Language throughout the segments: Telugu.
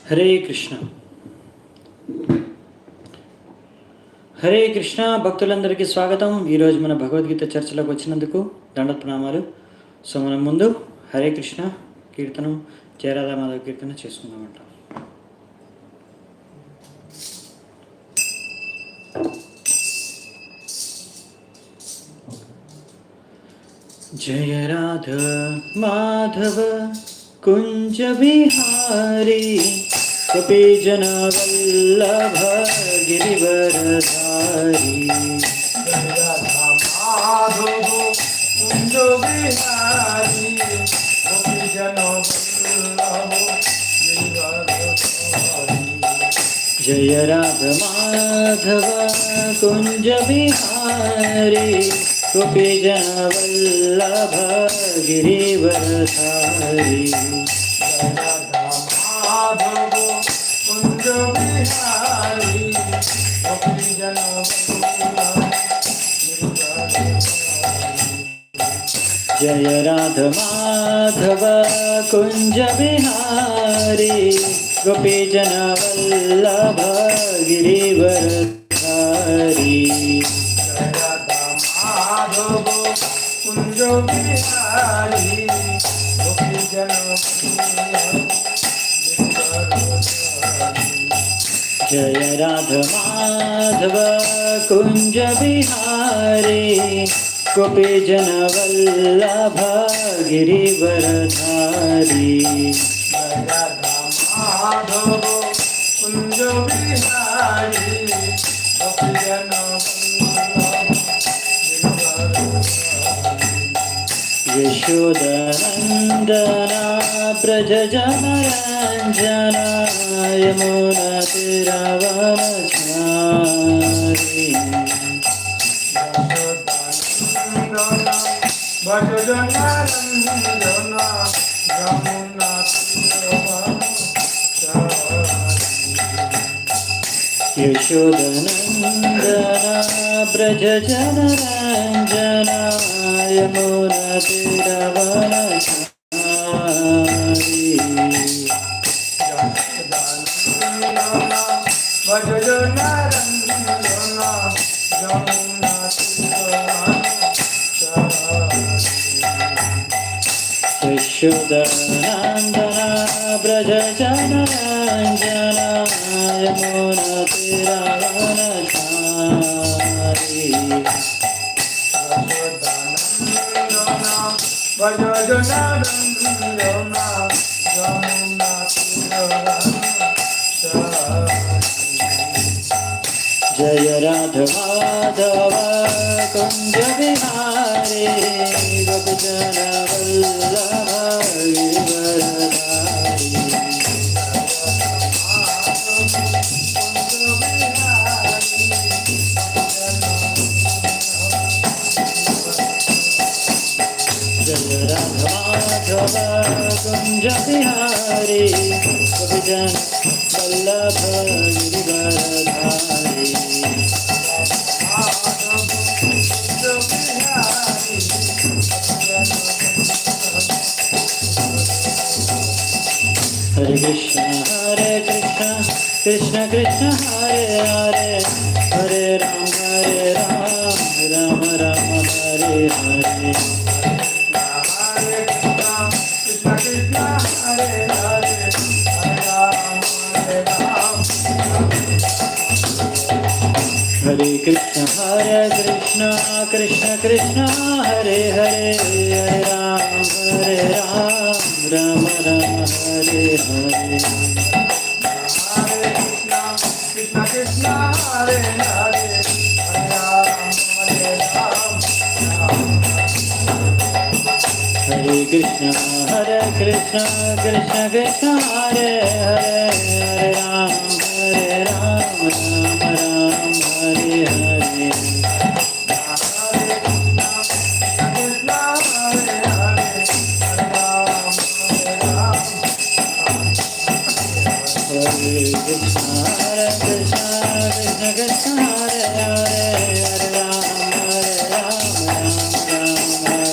హరే కృష్ణ. హరే కృష్ణ భక్తులందరికీ స్వాగతం. ఈరోజు మన భగవద్గీత చర్చలోకి వచ్చినందుకు దండత్ ప్రణామాలు. సో మనం ముందు హరే కృష్ణ కీర్తనం, జయరాధా మాధవ కీర్తన చేసుకుందామంట. జయ రాధ మాధవ కుంజ విహారీ కపి జన వల్లభ గిరివరధారి. జయ రాధా మాధవ కుంజ విహారీ కపి జన వల్లభ గిరివరధారి. జయ రాధ మాధవ కుంజ విహారీ కపి జన వల్లభ గిరివరధారి. जय राधा माधव कुंज बिहारी गोपी जन वल्लभ गिरिवरधारी. जय राधा माधव कुंज बिहारी गोपी जन जय राधा माधव कुंज बिहारी गोपी जन वल्लभ गिरिवरधारी. जय राधा माधव कुंज बिहारी गोपी जन यशोदनन्दना ब्रज जनरञ्जना यमुना तीरवनचारी. यशोदनन्दना ब्रज जनरञ्जना यमुना तीरवनचारी. यशोदनन्दना ब्रज जनरञ्जना यमुना तीरवनचारी. जय राधा माधव कुंज बिहारी गोपी जन वल्लभ गिरिवरधारी. जय राधा माधव कुंज बिहारी गोपी जन वल्लभ गिरिवरधारी. हरे कृष्ण कृष्ण कृष्ण हरे हरे हरे राम राम राम हरे हरे. हरे कृष्ण कृष्ण कृष्ण हरे हरे हरे राम राम राम हरे हरे. कृष्ण कृष्ण हरे हरे हरे राम हरे कृष्ण कृष्ण कृष्ण हरे हरे हरे राम राम राम हरे हरे. हरे कृष्ण कृष्ण कृष्ण हरे हरे हरे राम राम हरे हरे.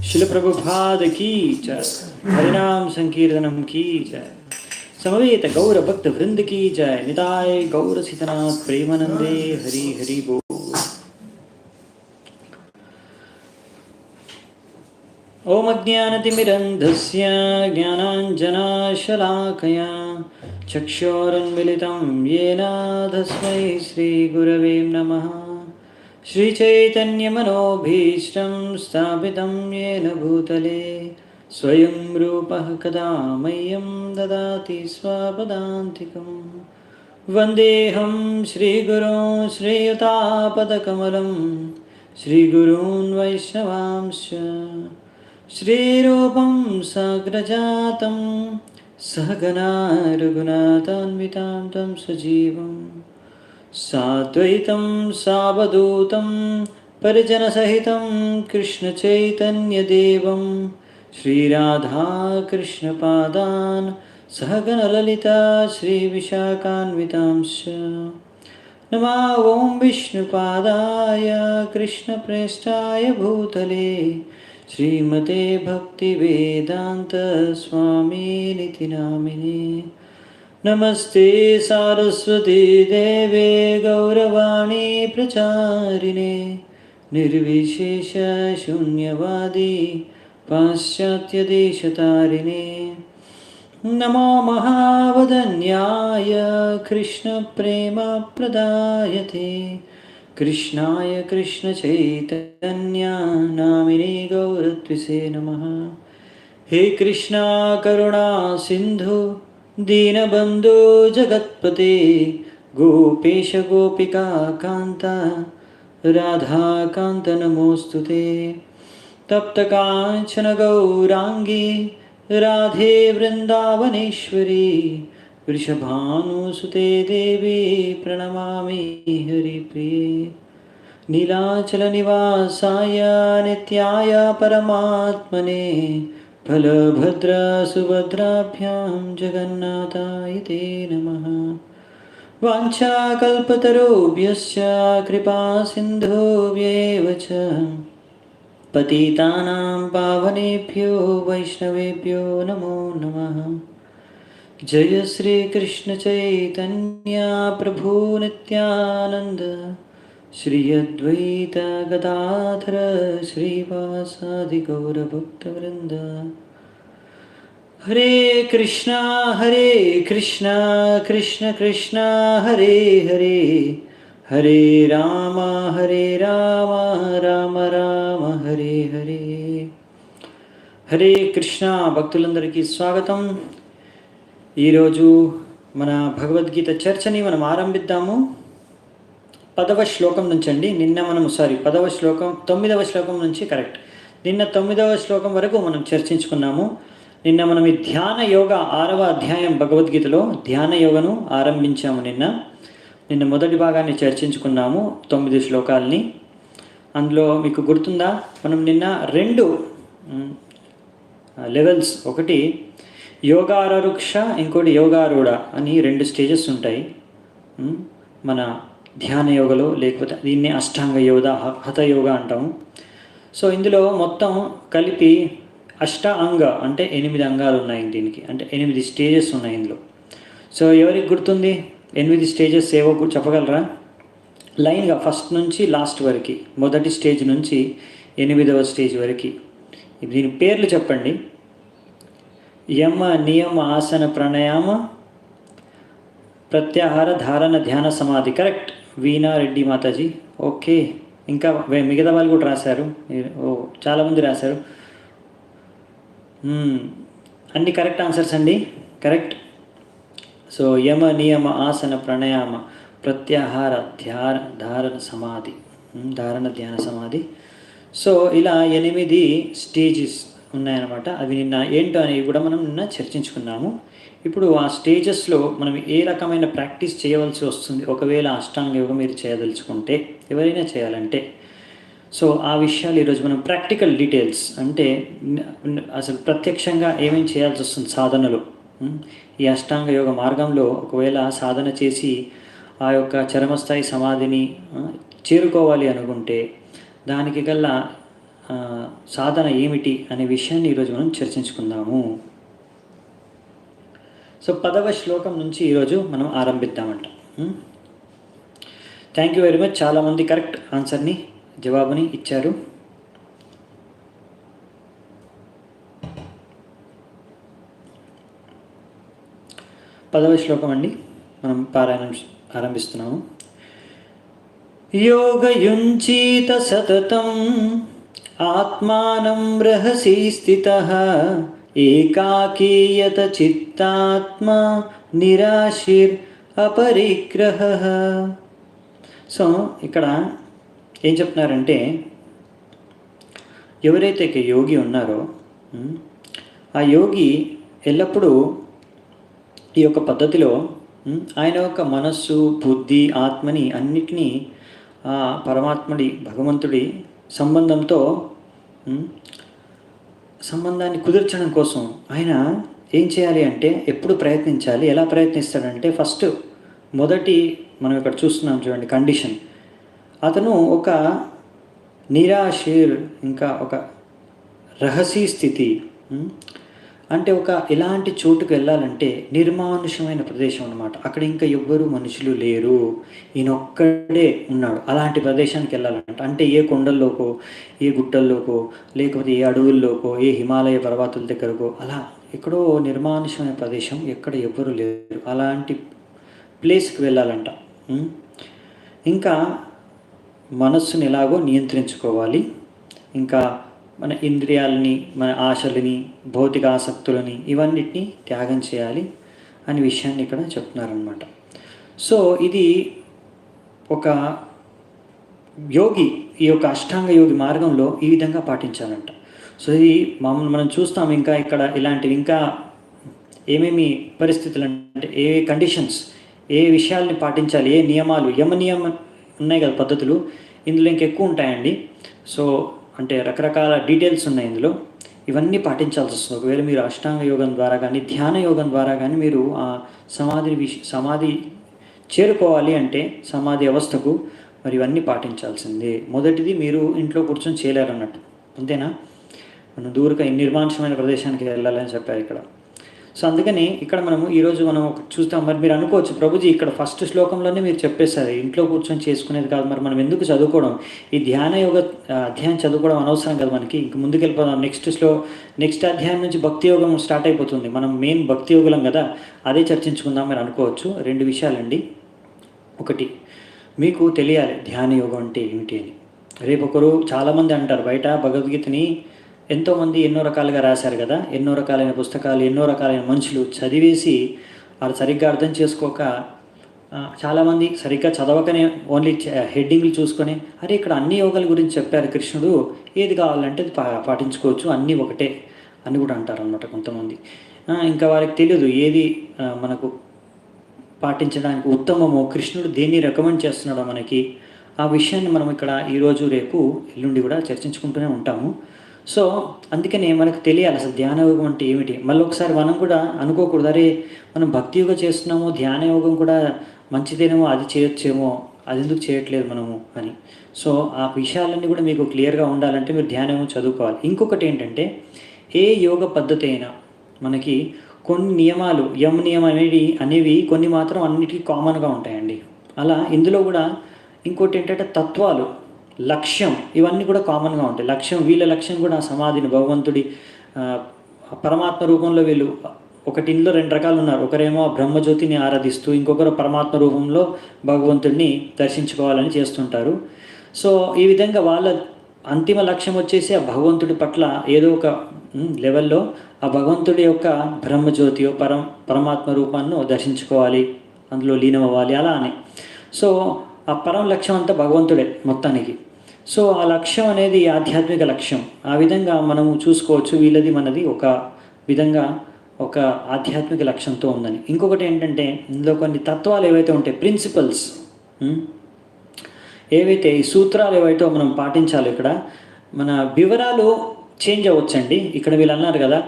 शिल प्रभुपाद की जय, हरिनाम संकीर्तनम की जय, समवेत गौर भक्त वृंद की जय, निताय गौर सीतनाथ प्रेमानंदे हरि हरि बोल। ओम अज्ञानतिमिरन्धस्य ज्ञानाञ्जनशलाकया चक्षुरुन्मिलितं येन तस्मै श्रीगुरवे नमः। श्रीचैतन्यमनोभीष्टं स्थापितं येन भूतले स्वयं रूपः कदा मह्यं ददाति स्वपदान्तिकं। वन्देऽहं श्रीगुरून् श्रीयुतापदकमलं श्रीगुरून् वैष्णवांश्च श्रीरूपं साग्रजातं सहगना रघुनाथान्वितां तं सजीवं साद्वैतं सावधूतं परिजनसहितं कृष्णचैतन्यदेवं श्रीराधाकृष्णपादान् सहगणललिता श्रीविशाखान्वितांश्च नमो ॐ विष्णुपादाय कृष्णप्रेष्ठाय भूतले श्रीमते भक्तिवेदान्तस्वामिनिति नामिने। नमस्ते सारस्वती देवे गौरवाणी प्रचारिणे निर्विशेषशून्यवादी पाश्चात्यदेशतारिणे नमो महावदन्याय कृष्णप्रेमप्रदायते कृष्णाय कृष्णचैतन्या नामिने गौरत्विषे नमः। हे कृष्णा करुणा सिन्धु दीनबन्धो जगत्पते गोपेश गोपिका कान्त राधाकान्त नमोऽस्तुते। तप्तकाञ्चन गौराङ्गी राधे वृन्दावनेश्वरी वृषभानुसुते देवी प्रणमामि हरिप्रिये। नीलाचलनिवासाय नित्याय परमात्मने बलभद्रसुभद्राभ्यां जगन्नाथाय ते नमः। वाञ्छाकल्पतरुभ्यश्च कृपासिन्धुभ्येव च पतितानां पावनेभ्यो वैष्णवेभ्यो नमो नमः। जय श्री कृष्ण चैतन्य प्रभु नित्यानंद श्री अद्वैत गदाधर श्रीवासादि गौरभक्तवृंद। हरे कृष्णा कृष्ण कृष्ण हरे हरे हरे राम राम राम हरे हरे। హరే కృష్ణ భక్తులందరికీ స్వాగతం. ఈరోజు మన భగవద్గీత చర్చని మనం ఆరంభిద్దాము. 10వ శ్లోకం నుంచి అండి. నిన్న మనం 10వ శ్లోకం 9వ శ్లోకం నుంచి కరెక్ట్. నిన్న 9వ శ్లోకం వరకు మనం చర్చించుకున్నాము. నిన్న మనం ఈ ధ్యాన యోగ 6వ అధ్యాయం భగవద్గీతలో ధ్యాన యోగను ఆరంభించాము. నిన్న మొదటి భాగాన్ని చర్చించుకున్నాము, 9 శ్లోకాలని. అందులో మీకు గుర్తుందా, మనం నిన్న 2 లెవెల్స్, ఒకటి యోగారూక్ష, ఇంకోటి యోగారూఢ అని 2 స్టేజెస్ ఉంటాయి మన ధ్యాన యోగలో. లేకపోతే దీన్ని అష్టాంగ యోగ, హఠ యోగ అంటాము. సో ఇందులో మొత్తం కలిపి అష్టాంగ అంటే 8 అంగాలు ఉన్నాయి దీనికి, అంటే 8 స్టేజెస్ ఉన్నాయి ఇందులో. సో ఎవరికి గుర్తుంది 8 స్టేజెస్ ఏవో చెప్పగలరా? లైన్గా ఫస్ట్ నుంచి లాస్ట్ వరకు, మొదటి స్టేజ్ నుంచి 8వ స్టేజ్ వరకు దీని పేర్లు చెప్పండి. యమ, నియమ, ఆసన, ప్రాణాయామ, ప్రత్యాహార, ధారణ, ధ్యాన, సమాధి. కరెక్ట్, వీణా రెడ్డి మాతాజీ. ఓకే, ఇంకా మిగతా వాళ్ళు కూడా రాశారు. చాలామంది రాశారు. అన్ని కరెక్ట్ ఆన్సర్స్ అండి, కరెక్ట్. సో యమ, నియమ, ఆసన, ప్రాణాయామ, ప్రత్యాహార, ధారణ, సమాధి, ధారణ, ధ్యాన, సమాధి. సో ఇలా 8 స్టేజెస్ ఉన్నాయన్నమాట. అవి నిన్న ఏంటో అనేవి కూడా మనం నిన్న చర్చించుకున్నాము. ఇప్పుడు ఆ స్టేజెస్లో మనం ఏ రకమైన ప్రాక్టీస్ చేయవలసి వస్తుంది ఒకవేళ అష్టాంగ యోగం మీరు చేయదలుచుకుంటే, ఎవరైనా చేయాలంటే. సో ఆ విషయాలు ఈరోజు మనం ప్రాక్టికల్ డీటెయిల్స్, అంటే అసలు ప్రత్యక్షంగా ఏమేమి చేయాల్సి వస్తుంది సాధనలో. ఈ అష్టాంగ యోగ మార్గంలో ఒకవేళ సాధన చేసి ఆ యొక్క చరమస్థాయి సమాధిని చేరుకోవాలి అనుకుంటే దానికి గల సాధన ఏమిటి అనే విషయాన్ని ఈరోజు మనం చర్చించుకుందాము. సో 10వ శ్లోకం నుంచి ఈరోజు మనం ఆరంభిద్దామంట. Thank you very much. చాలామంది కరెక్ట్ ఆన్సర్ని, జవాబుని ఇచ్చారు. పదవ శ్లోకం అండి, మనం పారాయణం ఆరంభిస్తున్నాము. యోగయుంచీత సతతం ఆత్మానం రహసి స్థితః ఏకాకీయత చిత్తాత్మా నిరాశిర్ అపరిగ్రహః. సో ఇక్కడ ఏం చెప్తున్నారంటే, ఎవరైతే యోగి ఉన్నారో ఆ యోగి ఎల్లప్పుడూ ఈ యొక్క పద్ధతిలో ఆయన యొక్క మనస్సు, బుద్ధి, ఆత్మని అన్నిటినీ ఆ పరమాత్ముడి, భగవంతుడి సంబంధాన్ని కుదిర్చడం కోసం ఆయన ఏం చేయాలి అంటే ఎప్పుడు ప్రయత్నించాలి. ఎలా ప్రయత్నిస్తాడంటే, ఫస్ట్ మొదటి మనం ఇక్కడ చూస్తున్నాం చూడండి కండిషన్, అతను ఒక నిరాశీర్, ఇంకా ఒక రహస్య స్థితి అంటే ఒక ఇలాంటి చోటుకు వెళ్ళాలంటే నిర్మానుషమైన ప్రదేశం అనమాట. అక్కడ ఇంకా ఎవ్వరు మనుషులు లేరు, ఈయనొక్కడే ఉన్నాడు. అలాంటి ప్రదేశానికి వెళ్ళాలంట. అంటే ఏ కొండల్లోకో, ఏ గుట్టల్లోకో, లేకపోతే ఏ అడవుల్లోకో, ఏ హిమాలయ పర్వతాల దగ్గరకో, అలా ఎక్కడో నిర్మానుషమైన ప్రదేశం, ఎక్కడ ఎవ్వరు లేరు, అలాంటి ప్లేస్కి వెళ్ళాలంట. ఇంకా మనస్సుని ఎలాగో నియంత్రించుకోవాలి. ఇంకా మన ఇంద్రియాలని, మన ఆశలని, భౌతిక ఆసక్తులని ఇవన్నిటిని త్యాగం చేయాలి అనే విషయాన్ని ఇక్కడ చెప్తున్నారనమాట. సో ఇది ఒక యోగి ఈ యొక్క అష్టాంగ యోగి మార్గంలో ఈ విధంగా పాటించాలంట. సో ఇది మనం చూస్తాం. ఇంకా ఇక్కడ ఇలాంటివి ఇంకా ఏమేమి పరిస్థితులు అంటే ఏ కండిషన్స్, ఏ విషయాల్ని పాటించాలి, ఏ నియమాలు, నియమం ఉన్నాయి కదా పద్ధతులు, ఇందులో ఇంకెక్కువ ఉంటాయండి. సో అంటే రకరకాల డీటెయిల్స్ ఉన్నాయి ఇందులో. ఇవన్నీ పాటించాల్సి వస్తుంది. ఒకవేళ మీరు అష్టాంగ యోగం ద్వారా కానీ ధ్యాన యోగం ద్వారా కానీ మీరు ఆ సమాధి చేరుకోవాలి అంటే సమాధి అవస్థకు మరి ఇవన్నీ పాటించాల్సిందే. మొదటిది మీరు ఇంట్లో కూర్చొని చేయలేరు అన్నట్టు, అంతేనా? మనం దూరంగా నిర్మానుషమైన ప్రదేశానికి వెళ్ళాలని చెప్పారు ఇక్కడ. సో అందుకని ఇక్కడ ఈరోజు మనం చూస్తాం. మరి మీరు అనుకోవచ్చు, ప్రభుజీ ఇక్కడ ఫస్ట్ శ్లోకంలోనే మీరు చెప్పేశారు ఇంట్లో కూర్చొని చేసుకునేది కాదు, మరి మనం ఎందుకు చదువుకోవడం, ఈ ధ్యాన యోగ అధ్యాయం చదువుకోవడం అనవసరం కదా మనకి, ఇంక ముందుకు వెళ్ళిపోదాం. నెక్స్ట్ అధ్యాయం నుంచి భక్తి యోగం స్టార్ట్ అయిపోతుంది. మనం మెయిన్ భక్తి యోగులం కదా, అదే చర్చించుకుందాం మీరు అనుకోవచ్చు. 2 విషయాలండి. ఒకటి, మీకు తెలియాలి ధ్యాన యోగం అంటే ఏమిటి అని. రేపు ఒకరు చాలామంది అంటారు, బయట భగవద్గీతని ఎంతోమంది ఎన్నో రకాలుగా రాశారు కదా, ఎన్నో రకాలైన పుస్తకాలు, ఎన్నో రకాలైన మనుషులు చదివేసి వాళ్ళు సరిగ్గా అర్థం చేసుకోక, చాలామంది సరిగ్గా చదవకనే ఓన్లీ హెడ్డింగ్లు చూసుకొని, అరే ఇక్కడ అన్ని యోగాల గురించి చెప్పారు కృష్ణుడు, ఏది కావాలంటే పాటించుకోవచ్చు, అన్నీ ఒకటే అని కూడా అంటారు అన్నమాట కొంతమంది. ఇంకా వారికి తెలియదు ఏది మనకు పాటించడానికి ఉత్తమమో, కృష్ణుడు దేన్ని రికమెండ్ చేస్తున్నాడో మనకి. ఆ విషయాన్ని మనం ఇక్కడ ఈరోజు, రేపు, ఎల్లుండి కూడా చర్చించుకుంటూనే ఉంటాము. సో అందుకనే మనకు తెలియాలి అసలు ధ్యాన యోగం అంటే ఏమిటి. మళ్ళీ ఒకసారి మనం కూడా అనుకోకూడదు, అరే మనం భక్తి యోగం చేస్తున్నాము, ధ్యాన యోగం కూడా మంచిదేనేమో, అది చేయొచ్చేమో, అది ఎందుకు చేయట్లేదు మనము అని. సో ఆ విషయాలన్నీ కూడా మీకు క్లియర్గా ఉండాలంటే మీరు ధ్యాన యోగం చదువుకోవాలి. ఇంకొకటి ఏంటంటే, ఏ యోగ పద్ధతి అయినా మనకి కొన్ని నియమాలు, నియమం అనేవి కొన్ని మాత్రం అన్నిటికీ కామన్గా ఉంటాయండి. అలా ఇందులో కూడా ఇంకోటి ఏంటంటే తత్వాలు, లక్ష్యం, ఇవన్నీ కూడా కామన్గా ఉంటాయి. వీళ్ళ లక్ష్యం కూడా సమాధిని, భగవంతుడి పరమాత్మ రూపంలో వీళ్ళు ఇందులో 2 రకాలు ఉన్నారు. ఒకరేమో బ్రహ్మజ్యోతిని ఆరాధిస్తూ, ఇంకొకరు పరమాత్మ రూపంలో భగవంతుడిని దర్శించుకోవాలని చేస్తుంటారు. సో ఈ విధంగా వాళ్ళ అంతిమ లక్ష్యం వచ్చేసి ఆ భగవంతుడి పట్ల ఏదో ఒక లెవెల్లో ఆ భగవంతుడి యొక్క బ్రహ్మజ్యోతియో పరమాత్మ రూపాన్ని దర్శించుకోవాలి, అందులో లీనమవ్వాలి అలా అని. సో ఆ పరం లక్ష్యం అంతా భగవంతుడే మొత్తానికి. సో ఆ లక్ష్యం అనేది ఆధ్యాత్మిక లక్ష్యం. ఆ విధంగా మనము చూసుకోవచ్చు వీళ్ళది మనది ఒక విధంగా ఒక ఆధ్యాత్మిక లక్ష్యంతో ఉందని. ఇంకొకటి ఏంటంటే, ఇందులో కొన్ని తత్వాలు ఏవైతే ఉంటాయి, ప్రిన్సిపల్స్ ఏవైతే, ఈ సూత్రాలు ఏవైతే మనం పాటించాలి. ఇక్కడ మన వివరాలు చేంజ్ అవ్వచ్చండి. ఇక్కడ వీళ్ళు అన్నారు కదా,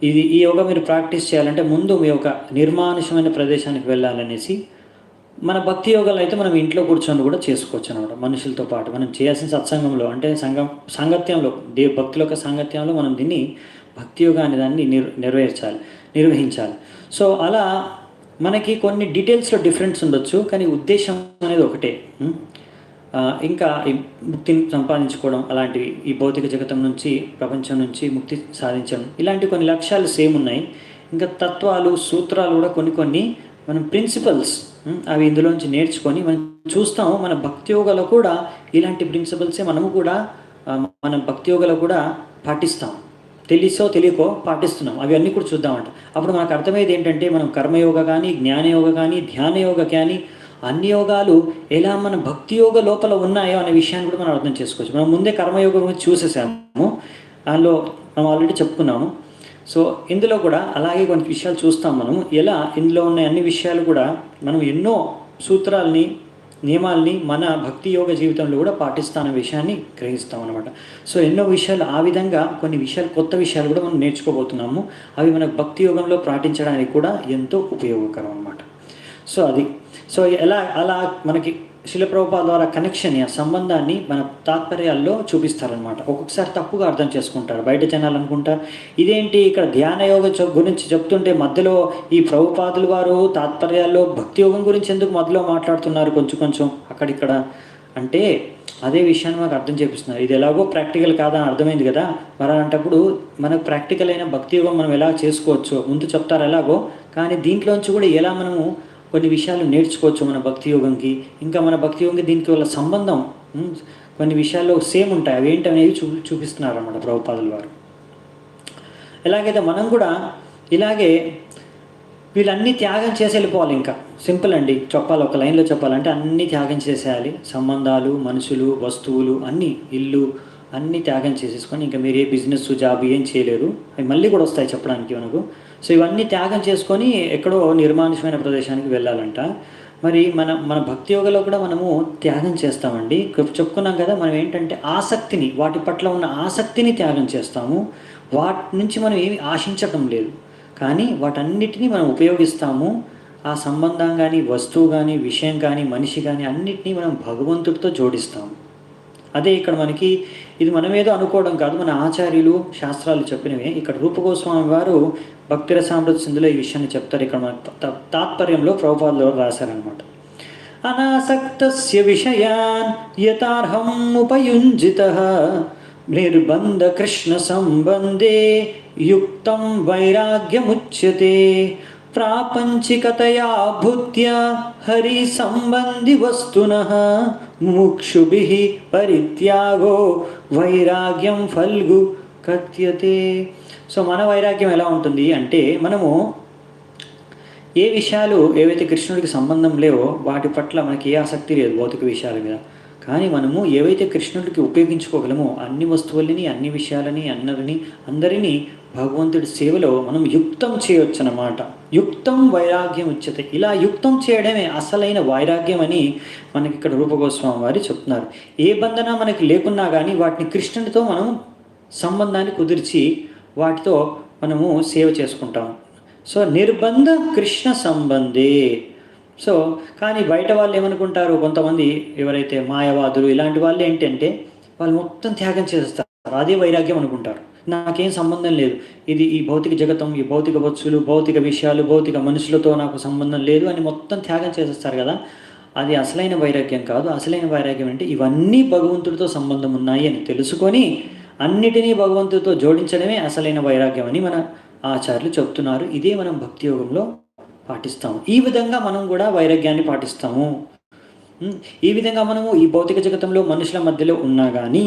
ఈ యోగా మీరు ప్రాక్టీస్ చేయాలంటే ముందు మీ ఒక నిర్మానుషమైన ప్రదేశానికి వెళ్ళాలనేసి. మన భక్తి యోగాలు అయితే మనం ఇంట్లో కూర్చొని కూడా చేసుకోవచ్చు అనమాట, మనుషులతో పాటు. మనం చేయాల్సిన సత్సంగంలో అంటే సాంగత్యంలో, భక్తుల యొక్క సాంగత్యంలో మనం దీన్ని భక్తి యోగా అనే దాన్ని నిర్వహించాలి. సో అలా మనకి కొన్ని డీటెయిల్స్లో డిఫరెన్స్ ఉండొచ్చు, కానీ ఉద్దేశం అనేది ఒకటే. ఇంకా ఈ ముక్తిని సంపాదించుకోవడం అలాంటివి, ఈ భౌతిక జగతం నుంచి, ప్రపంచం నుంచి ముక్తి సాధించడం, ఇలాంటి కొన్ని లక్ష్యాలు సేమ్ ఉన్నాయి. ఇంకా తత్వాలు, సూత్రాలు కూడా కొన్ని మనం ప్రిన్సిపల్స్ అవి ఇందులోంచి నేర్చుకొని మనం చూస్తాము. మన భక్తి యోగాలో కూడా ఇలాంటి ప్రిన్సిపల్సే మనము కూడా మన భక్తి యోగాలో కూడా పాటిస్తాం. తెలిసో తెలియకో పాటిస్తున్నాం. అవి అన్నీ కూడా చూద్దామంట. అప్పుడు మనకు అర్థమయ్యేది ఏంటంటే, మనం కర్మయోగ కానీ, జ్ఞానయోగ కానీ, ధ్యాన యోగ కానీ, అన్ని యోగాలు ఎలా మన భక్తి యోగ లోపల ఉన్నాయో అనే విషయాన్ని కూడా మనం అర్థం చేసుకోవచ్చు. మనం ముందే కర్మయోగం గురించి చూసేసాము, దానిలో మనం ఆల్రెడీ చెప్పుకున్నాము. సో ఇందులో కూడా అలాగే కొన్ని విషయాలు చూస్తాం మనము. ఎలా ఇందులో ఉన్న అన్ని విషయాలు కూడా మనం ఎన్నో సూత్రాలని, నియమాల్ని మన భక్తి యోగ జీవితంలో కూడా పాటిస్తాన విషయాన్ని గ్రహిస్తాం అనమాట. సో ఎన్నో విషయాలు ఆ విధంగా కొన్ని విషయాలు, కొత్త విషయాలు కూడా మనం నేర్చుకోబోతున్నాము. అవి మన భక్తి యోగంలో పాటించడానికి కూడా ఎంతో ఉపయోగకరం అనమాట. సో అలా మనకి శిల ప్రభుపాద ద్వారా కనెక్షన్ని, ఆ సంబంధాన్ని మన తాత్పర్యాల్లో చూపిస్తారనమాట. ఒక్కొక్కసారి తప్పుగా అర్థం చేసుకుంటారు బయట జనాలు అనుకుంటారు, ఇదేంటి ఇక్కడ ధ్యాన యోగ గురించి చెప్తుంటే మధ్యలో ఈ ప్రభుపాదులు వారు తాత్పర్యాల్లో భక్తి యోగం గురించి ఎందుకు మధ్యలో మాట్లాడుతున్నారు కొంచెం కొంచెం అక్కడిక్కడ అంటే, అదే విషయాన్ని మాకు అర్థం చేపిస్తున్నారు. ఇది ఎలాగో ప్రాక్టికల్ కాదని అర్థమైంది కదా, మరి అలాంటప్పుడు మనకు ప్రాక్టికల్ అయిన భక్తి యోగం మనం ఎలా చేసుకోవచ్చు ముందు చెప్తారు ఎలాగో, కానీ దీంట్లోంచి కూడా ఎలా మనము కొన్ని విషయాలు నేర్చుకోవచ్చు మన భక్తి యోగంకి, ఇంకా మన భక్తి యోగంకి దీనికి వల్ల సంబంధం కొన్ని విషయాల్లో సేమ్ ఉంటాయి, అవి ఏంటనేవి చూపిస్తున్నారు అన్నమాట ప్రభుపాదుల వారు. ఎలాగైతే మనం కూడా ఇలాగే వీళ్ళన్నీ త్యాగం చేసి వెళ్ళిపోవాలి. ఇంకా సింపుల్ అండి, చెప్పాలి ఒక లైన్లో చెప్పాలంటే అన్నీ త్యాగం చేసేయాలి. సంబంధాలు, మనుషులు, వస్తువులు అన్నీ, ఇల్లు అన్నీ త్యాగం చేసేసుకొని ఇంకా మీరు ఏ బిజినెస్ జాబ్ ఏం చేయలేరు, అవి మళ్ళీ కూడా వస్తాయి చెప్పడానికి మనకు. సో ఇవన్నీ త్యాగం చేసుకొని ఎక్కడో నిర్మానుషమైన ప్రదేశానికి వెళ్ళాలంట. మరి మన భక్తి యోగలో కూడా మనము త్యాగం చేస్తామండి. చెప్పుకున్నాం కదా, మనం ఏంటంటే ఆసక్తిని, వాటి పట్ల ఉన్న ఆసక్తిని త్యాగం చేస్తాము. వాటి నుంచి మనం ఏమి ఆశించటం లేదు, కానీ వాటన్నిటినీ మనం ఉపయోగిస్తాము. ఆ సంబంధం కానీ, వస్తువు కానీ, విషయం కానీ, మనిషి కానీ అన్నిటినీ మనం భగవంతుడితో జోడిస్తాము. అదే ఇక్కడ మనకి ఇది మనమేదో అనుకోవడం కాదు, మన ఆచార్యులు శాస్త్రాలు చెప్పినవే. ఇక్కడ రూపగోస్వామి వారు భక్తి రసామృత సింధులో ఈ విషయాన్ని చెప్తారు. ఇక్కడ మన తాత్పర్యంలో ప్రభుపాదులు రాశారనమాట. అనాసక్తస్య విషయాన్ యథార్హం ఉపయుంజితః నిర్బంధ కృష్ణ సంబంధే యుక్తం వైరాగ్యముచ్యతే ప్రాపంచికతయా భూత్య హరి సంబంధి వస్తునః ముక్షుభిః పరిత్యాగో వైరాగ్యం ఫల్గు కథ్యతే. సో మన వైరాగ్యం ఎలా ఉంటుంది అంటే, మనము ఏ విషయాలు ఏవైతే కృష్ణుడికి సంబంధం లేవో వాటి పట్ల మనకి ఏ ఆసక్తి లేదు భౌతిక విషయాల మీద, కానీ మనము ఏవైతే కృష్ణుడికి ఉపయోగించుకోగలమో అన్ని వస్తువులని, అన్ని విషయాలని, అందరినీ భగవంతుడి సేవలో మనం యుక్తం చేయవచ్చు అన్నమాట. యుక్తం వైరాగ్యం ఉచ్యతే. ఇలా యుక్తం చేయడమే అసలైన వైరాగ్యం అని మనకి ఇక్కడ రూపగోస్వామి వారు చెప్తున్నారు. ఏ బంధన మనకి లేకున్నా కానీ వాటిని కృష్ణుడితో మనం సంబంధాన్ని కుదిర్చి వాటితో మనము సేవ చేసుకుంటాం. సో నిర్బంధ కృష్ణ సంబంధే. సో కానీ బయట వాళ్ళు ఏమనుకుంటారు, కొంతమంది ఎవరైతే మాయవాదులు ఇలాంటి వాళ్ళు ఏంటంటే వాళ్ళు మొత్తం త్యాగం చేస్తారు, అదే వైరాగ్యం అనుకుంటారు. నాకేం సంబంధం లేదు, ఇది ఈ భౌతిక జగతం, ఈ భౌతిక వస్తువులు, భౌతిక విషయాలు, భౌతిక మనుషులతో నాకు సంబంధం లేదు అని మొత్తం త్యాగం చేసేస్తారు కదా. అది అసలైన వైరాగ్యం కాదు. అసలైన వైరాగ్యం అంటే ఇవన్నీ భగవంతుడితో సంబంధం ఉన్నాయి అని తెలుసుకొని అన్నిటినీ భగవంతుడితో జోడించడమే అసలైన వైరాగ్యం అని మన ఆచార్యులు చెప్తున్నారు. ఇదే మనం భక్తి యోగంలో పాటిస్తాము. ఈ విధంగా మనం కూడా వైరాగ్యాన్ని పాటిస్తాము. ఈ విధంగా మనము ఈ భౌతిక జగతంలో మనుషుల మధ్యలో ఉన్నా కానీ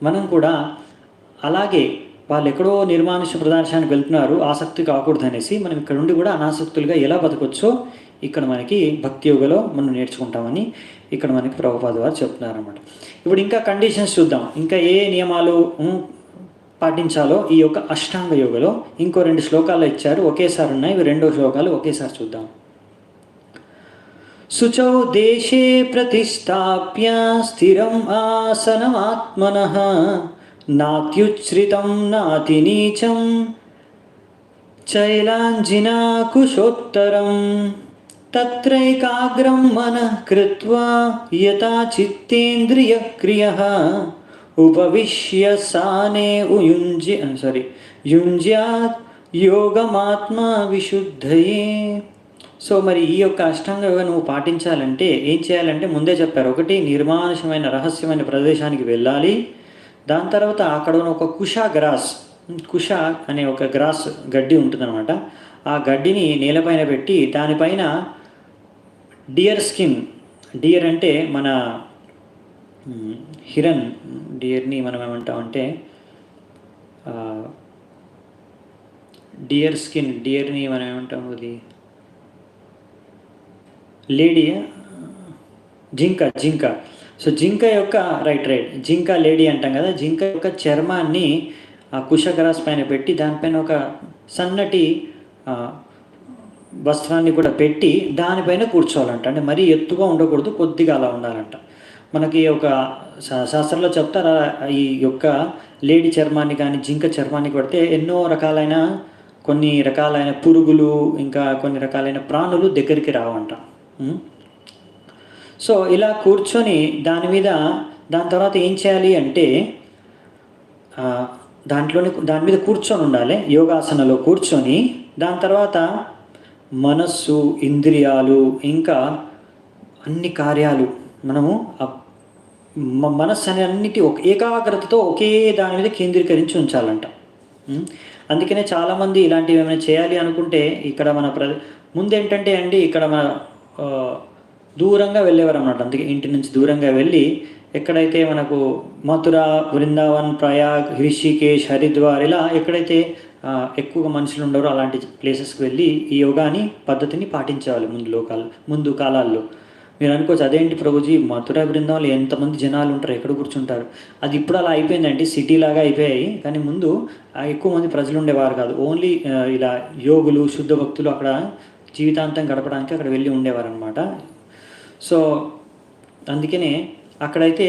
మనం కూడా అలాగే వాళ్ళు ఎక్కడో నిర్మానుష ప్రదేశానికి వెళ్తున్నారు, ఆసక్తి కాకూడదు అనేసి మనం ఇక్కడ నుండి కూడా అనాసక్తులుగా ఎలా బతకొచ్చో ఇక్కడ మనకి భక్తి యోగలో మనం నేర్చుకుంటామని ఇక్కడ మనకి ప్రభుపాద వారు చెప్తున్నారన్నమాట. ఇప్పుడు ఇంకా కండిషన్స్ చూద్దాం, ఇంకా ఏ నియమాలు పాటించాలో ఈ యొక్క అష్టాంగ యోగలో ఇంకో 2 శ్లోకాలు ఇచ్చారు, ఒకేసారి ఉన్నాయి. ఇవి 2 శ్లోకాలు ఒకేసారి చూద్దాం. శుచౌ దేశే ప్రతిష్టాప్య స్థిరం ఆసనమాత్మనః నాత్యుచ్ఛ్రితం నాతి నీచం చైలాంజినా కుశోత్తరం తత్రైకాగ్రం మనః కృత్వా యథా చిత్తేంద్రియ క్రియః ఉపవిశ్య సానే యుంజ్యాత్ యోగమాత్మా విశుద్ధయే. సో మరి ఈ యొక్క అష్టాంగ యోగా నువ్వు పాటించాలంటే ఏం చేయాలంటే ముందే చెప్పారు. ఒకటి, నిర్మానుషమైన రహస్యమైన ప్రదేశానికి వెళ్ళాలి. దాని తర్వాత అక్కడ ఉన్న ఒక కుష అనే ఒక గ్రాస్ గడ్డి ఉంటుందన్నమాట. ఆ గడ్డిని నేలపైన పెట్టి దానిపైన డియర్ అంటే మన డియర్ని మనం ఏమంటామంటే డియర్ని మనం ఏమంటాము, అది లేడీ, జింక. సో జింక యొక్క రైట్ జింక లేడీ అంటాం కదా, జింక యొక్క చర్మాన్ని ఆ కుషగ్రాస్ పైన పెట్టి దానిపైన ఒక సన్నటి వస్త్రాన్ని కూడా పెట్టి దానిపైన కూర్చోవాలంట. అంటే మరీ ఎత్తుగా ఉండకూడదు, కొద్దిగా అలా ఉండాలంట. మనకి ఒక శాస్త్రంలో చెప్తారు, ఈ యొక్క లేడీ చర్మాన్ని కానీ జింక చర్మాన్ని కొడితే కొన్ని రకాలైన పురుగులు ఇంకా కొన్ని రకాలైన ప్రాణులు దగ్గరికి రావంట. సో ఇలా కూర్చొని దాని తర్వాత ఏం చేయాలి అంటే దాని మీద కూర్చొని ఉండాలి, యోగాసనలో కూర్చొని. దాని తర్వాత మనస్సు, ఇంద్రియాలు, ఇంకా అన్ని కార్యాలు మనము మనస్సు అనే అన్నిటి ఏకాగ్రతతో ఒకే దాని మీద కేంద్రీకరించి ఉంచాలంట. అందుకనే చాలామంది ఇలాంటివి ఏమైనా చేయాలి అనుకుంటే ఇక్కడ మన ముందేంటంటే అండి, ఇక్కడ మన దూరంగా వెళ్ళేవారు అన్నమాట. అందుకే ఇంటి నుంచి దూరంగా వెళ్ళి ఎక్కడైతే మనకు మథుర, బృందావన్, ప్రయాగ్, రిషికేశ్, హరిద్వార్ ఇలా ఎక్కడైతే ఎక్కువగా మనుషులు ఉండరో అలాంటి ప్లేసెస్కి వెళ్ళి ఈ యోగాని పద్ధతిని పాటించేవాళ్ళు ముందు కాలాల్లో. మీరు అనుకోవచ్చు అదేంటి ప్రభుజీ, మథుర, బృందావన్లో ఎంతమంది జనాలు ఉంటారు, ఎక్కడ కూర్చుంటారు? అది ఇప్పుడు అలా అయిపోయిందండి, సిటీ లాగా అయిపోయాయి. కానీ ముందు ఎక్కువ మంది ప్రజలు ఉండేవారు కాదు. ఓన్లీ ఇలా యోగులు, శుద్ధ భక్తులు అక్కడ జీవితాంతం గడపడానికి అక్కడ వెళ్ళి ఉండేవారు అనమాట. సో అందుకనే అక్కడైతే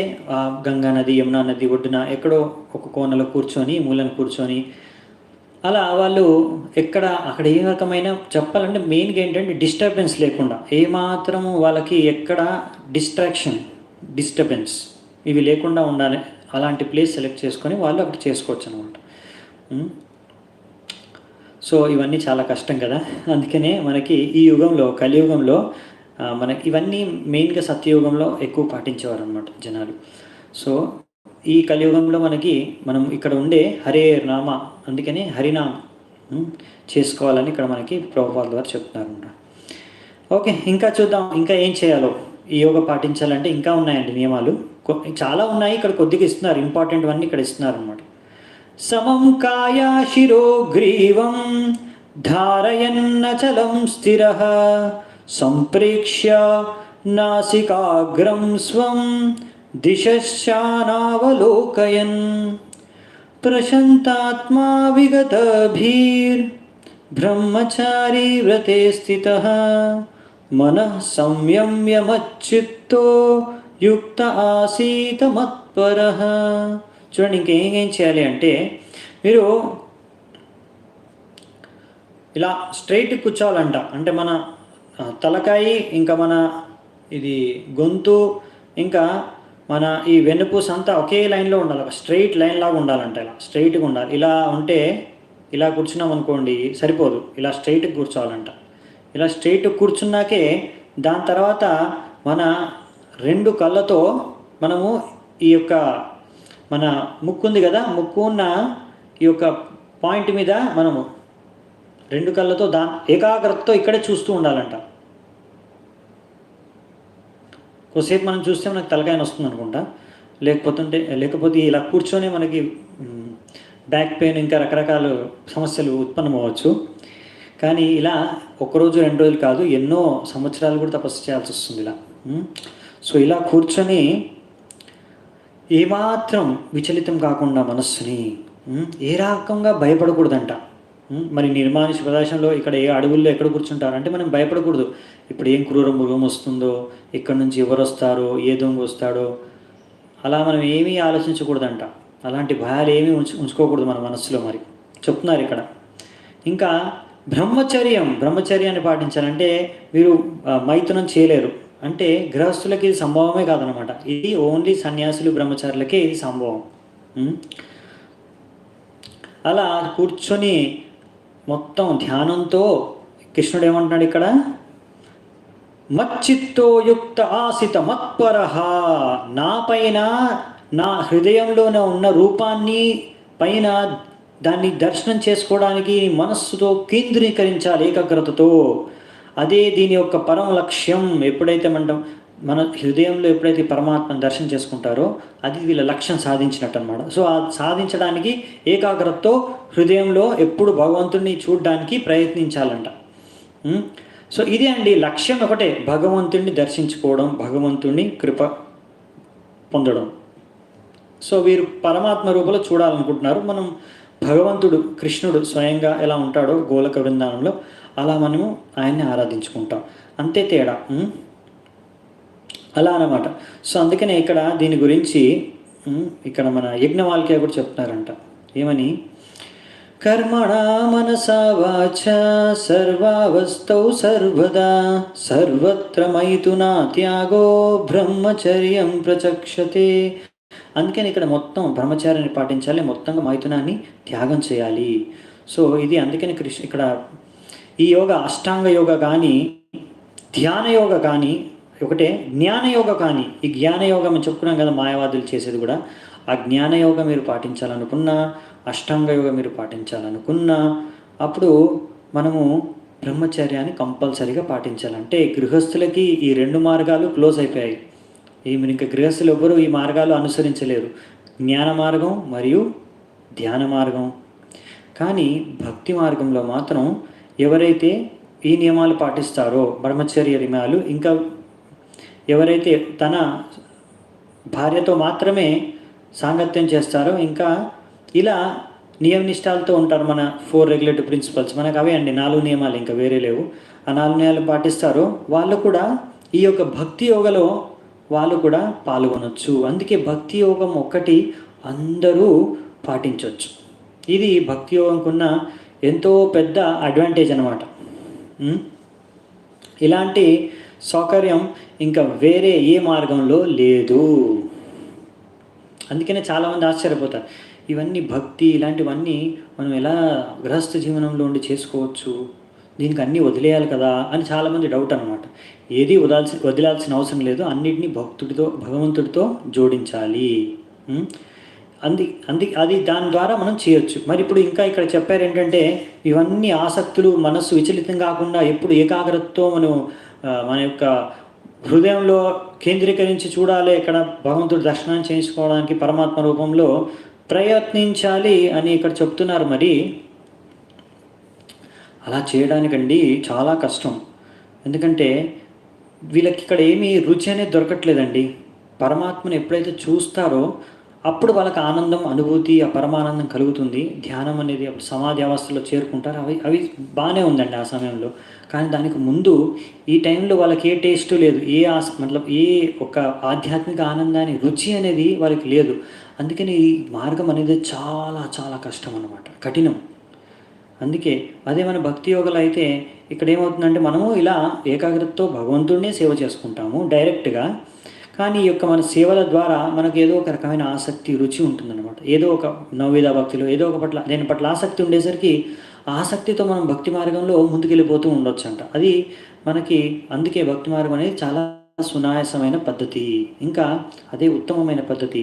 గంగా నది, యమునా నది ఒడ్డున ఎక్కడో ఒక కోనలో కూర్చొని, మూలను కూర్చొని అలా వాళ్ళు అక్కడ ఏ రకమైన చెప్పాలంటే మెయిన్గా ఏంటంటే డిస్టర్బెన్స్ లేకుండా, ఏమాత్రము వాళ్ళకి ఎక్కడ డిస్టర్బెన్స్ ఇవి లేకుండా ఉండాలి. అలాంటి ప్లేస్ సెలెక్ట్ చేసుకొని వాళ్ళు అక్కడ చేసుకోవచ్చు అనమాట. సో ఇవన్నీ చాలా కష్టం కదా. అందుకనే మనకి ఈ యుగంలో, కలియుగంలో మనకి ఇవన్నీ మెయిన్గా సత్యయుగంలో ఎక్కువ పాటించేవారు అనమాట జనాలు. సో ఈ కలియుగంలో మనం ఇక్కడ ఉండే హరే నామ, అందుకనే హరినామ చేసుకోవాలని ఇక్కడ మనకి ప్రభుపాదుల ద్వారా చెప్తున్నారు. ఓకే, ఇంకా చూద్దాం ఇంకా ఏం చేయాలో. ఈ యోగా పాటించాలంటే ఇంకా ఉన్నాయండి నియమాలు, చాలా ఉన్నాయి. ఇక్కడ కొద్దిగా ఇస్తున్నారు, ఇంపార్టెంట్ అన్నీ ఇక్కడ ఇస్తున్నారు అనమాట. సమం కాయా శిరో గ్రీవం ధారయన్నచలం స్థిరః సంప్రేక్ష్య నాసికాగ్రం స్వం దిశానావలోకయన్ ప్రశాంతాత్మా విగతభీర్ బ్రహ్మచారీ వ్రతే స్థితః మనః సంయమ్య మచ్చిత్తో యుక్త ఆసీత మత్పరః. చూడండి ఇంకేం చేయాలి అంటే, మీరు ఇలా స్ట్రైట్ కూర్చోవాలంట. అంటే మన తలకాయి, ఇంకా మన ఇది గొంతు, ఇంకా మన ఈ వెన్నుపూస అంతా ఒకే లైన్లో ఉండాలి, ఒక స్ట్రైట్ లైన్ లాగా ఉండాలంట. ఇలా స్ట్రైట్గా ఉండాలి. ఇలా ఉంటే ఇలా కూర్చున్నాం అనుకోండి సరిపోదు, ఇలా స్ట్రైట్గా కూర్చోవాలంట. ఇలా స్ట్రైట్ కూర్చున్నాకే దాని తర్వాత మన 2 కళ్ళతో మనము ఈ యొక్క మన ముక్కు ఉంది కదా, ముక్కు ఉన్న ఈ యొక్క పాయింట్ మీద మనము 2 కళ్ళతో ఏకాగ్రతతో ఇక్కడే చూస్తూ ఉండాలంట. కొద్దిసేపు మనం చూస్తే మనకు తలకాయన వస్తుంది అనుకుంటా, లేకపోతే ఇలా కూర్చొని మనకి బ్యాక్ పెయిన్ ఇంకా రకరకాల సమస్యలు ఉత్పన్నమవచ్చు. కానీ ఇలా 1 రోజు 2 రోజులు కాదు, ఎన్నో సంవత్సరాలు కూడా తపస్సు చేయాల్సి వస్తుంది ఇలా. సో ఇలా కూర్చొని ఏమాత్రం విచలితం కాకుండా మనస్సుని ఏ రకంగా భయపడకూడదంట. మరి నిర్మానుష ప్రదేశంలో ఇక్కడ ఏ అడవుల్లో ఎక్కడ కూర్చుంటారు అంటే మనం భయపడకూడదు. ఇప్పుడు ఏం క్రూర మృగం వస్తుందో, ఇక్కడ నుంచి ఎవరు వస్తారో, ఏ దొంగ వస్తాడో, అలా మనం ఏమీ ఆలోచించకూడదంట. అలాంటి భయాలు ఏమీ ఉంచుకోకూడదు మన మనస్సులో. మరి చెప్తున్నారు ఇక్కడ. ఇంకా బ్రహ్మచర్యాన్ని పాటించాలంటే మీరు మైథునం చేయలేరు. అంటే గృహస్థులకి ఇది సంభవమే కాదనమాట. ఇది ఓన్లీ సన్యాసులు, బ్రహ్మచారులకే ఇది సంభవం. అలా కూర్చొని మొత్తం ధ్యానంతో కృష్ణుడు ఏమంటున్నాడు ఇక్కడ, మచ్చిత్తో యుక్త ఆసిత మత్పరః, నా పైన, నా హృదయంలోనే ఉన్న రూపాన్ని పైన దాన్ని దర్శనం చేసుకోవడానికి మనస్సుతో కేంద్రీకరించాలి ఏకాగ్రతతో. అదే దీని యొక్క పరమ లక్ష్యం. ఎప్పుడైతే మన హృదయంలో ఎప్పుడైతే పరమాత్మను దర్శనం చేసుకుంటారో అది వీళ్ళ లక్ష్యం సాధించినట్టు అనమాట. సో ఆ సాధించడానికి ఏకాగ్రతతో హృదయంలో ఎప్పుడు భగవంతుడిని చూడడానికి ప్రయత్నించాలంట. సో ఇదే అండి లక్ష్యం, ఒకటే, భగవంతుడిని దర్శించుకోవడం, భగవంతుడిని కృప పొందడం. సో వీరు పరమాత్మ రూపంలో చూడాలనుకుంటున్నారు. మనం భగవంతుడు కృష్ణుడు స్వయంగా ఎలా ఉంటాడో గోలక బృందావనంలో అలా మనము ఆయన్ని ఆరాధించుకుంటాం, అంతే తేడా. అలా అన్నమాట. సో అందుకనే ఇక్కడ దీని గురించి ఇక్కడ మన యజ్ఞవాల్క్య కూడా చెప్తున్నారంట. ఏమని, కర్మణా మనసా వాచా సర్వావస్థౌ సర్వదా సర్వత్ర మైథునా త్యాగో బ్రహ్మచర్యం ప్రచక్షతే. అందుకని ఇక్కడ మొత్తం బ్రహ్మచార్యాన్ని పాటించాలి, మొత్తంగా మైథునాన్ని త్యాగం చేయాలి. సో ఇది అందుకని ఇక్కడ ఈ యోగ అష్టాంగ యోగ కానీ ధ్యాన యోగ కానీ ఒకటే, జ్ఞానయోగ కానీ ఈ జ్ఞానయోగం అని చెప్పుకున్నాం కదా, మాయావాదులు చేసేది కూడా. ఆ జ్ఞానయోగం మీరు పాటించాలనుకున్నా, అష్టాంగ యోగం మీరు పాటించాలనుకున్నా, అప్పుడు మనము బ్రహ్మచర్యాన్ని కంపల్సరీగా పాటించాలంటే గృహస్థులకి ఈ రెండు మార్గాలు క్లోజ్ అయిపోయాయి. మీరు ఇంకా గృహస్థులు ఎవ్వరూ ఈ మార్గాలు అనుసరించలేరు, జ్ఞాన మార్గం మరియు ధ్యాన మార్గం. కానీ భక్తి మార్గంలో మాత్రం ఎవరైతే ఈ నియమాలు పాటిస్తారో, బ్రహ్మచర్య నియమాలు, ఇంకా ఎవరైతే తన భార్యతో మాత్రమే సాంగత్యం చేస్తారో, ఇంకా ఇలా నియమనిష్టాలతో ఉంటారు, మన 4 రెగ్యులేటివ్ ప్రిన్సిపల్స్ మనకు అవే అండి, 4 నియమాలు, ఇంకా వేరే లేవు. ఆ 4 నియమాలు పాటిస్తారో వాళ్ళు కూడా ఈ యొక్క భక్తి యోగలో వాళ్ళు కూడా పాల్గొనవచ్చు. అందుకే భక్తి యోగం ఒక్కటి అందరూ పాటించవచ్చు. ఇది భక్తి యోగంకున్న ఎంతో పెద్ద అడ్వాంటేజ్ అన్నమాట. ఇలాంటి సౌకర్యం ఇంకా వేరే ఏ మార్గంలో లేదు. అందుకనే చాలామంది ఆశ్చర్యపోతారు, ఇవన్నీ భక్తి ఇలాంటివన్నీ మనం ఎలా గృహస్థ జీవనంలో ఉండి చేసుకోవచ్చు, దీనికి అన్నీ వదిలేయాలి కదా అని చాలామంది డౌట్ అనమాట. ఏది వదిలాల్సిన అవసరం లేదు, అన్నిటినీ భగవంతుడితో జోడించాలి. అది దాని ద్వారా మనం చేయొచ్చు. మరి ఇప్పుడు ఇంకా ఇక్కడ చెప్పారు ఏంటంటే, ఇవన్నీ ఆసక్తులు మనస్సు విచలితం కాకుండా ఎప్పుడు ఏకాగ్రతతో మన యొక్క హృదయంలో కేంద్రీకరించి చూడాలి, ఇక్కడ భగవంతుడి దర్శనం చేయించుకోవడానికి పరమాత్మ రూపంలో ప్రయత్నించాలి అని ఇక్కడ చెప్తున్నారు. మరి అలా చేయడానికండి చాలా కష్టం. ఎందుకంటే వీళ్ళకి ఇక్కడ ఏమీ రుచి అనేది దొరకట్లేదండి. పరమాత్మను ఎప్పుడైతే చూస్తారో అప్పుడు వాళ్ళకి ఆనందం, అనుభూతి, ఆ పరమానందం కలుగుతుంది. ధ్యానం అనేది అప్పుడు సమాధి అవస్థలో చేరుకుంటారు. అవి బాగానే ఉందండి ఆ సమయంలో. కానీ దానికి ముందు ఈ టైంలో వాళ్ళకి ఏ టేస్ట్ లేదు, ఏ ఒక ఆధ్యాత్మిక ఆనందాన్ని రుచి అనేది వాళ్ళకి లేదు. అందుకని ఈ మార్గం అనేది చాలా చాలా కష్టం అన్నమాట, కఠినం. అందుకే అదే మన భక్తి యోగలో అయితే ఇక్కడ ఏమవుతుందంటే, మనము ఇలా ఏకాగ్రతతో భగవంతుడినే సేవ చేసుకుంటాము డైరెక్ట్గా. కానీ ఈ యొక్క మన సేవల ద్వారా మనకు ఏదో ఒక రకమైన ఆసక్తి, రుచి ఉంటుందన్నమాట. ఏదో ఒక నవవిధ భక్తిలో ఏదో ఒక దేని పట్ల ఆసక్తి ఉండేసరికి ఆసక్తితో మనం భక్తి మార్గంలో ముందుకెళ్ళిపోతూ ఉండొచ్చంట. అది మనకి అందుకే భక్తి మార్గం అనేది చాలా సునాయాసమైన పద్ధతి, ఇంకా అదే ఉత్తమమైన పద్ధతి.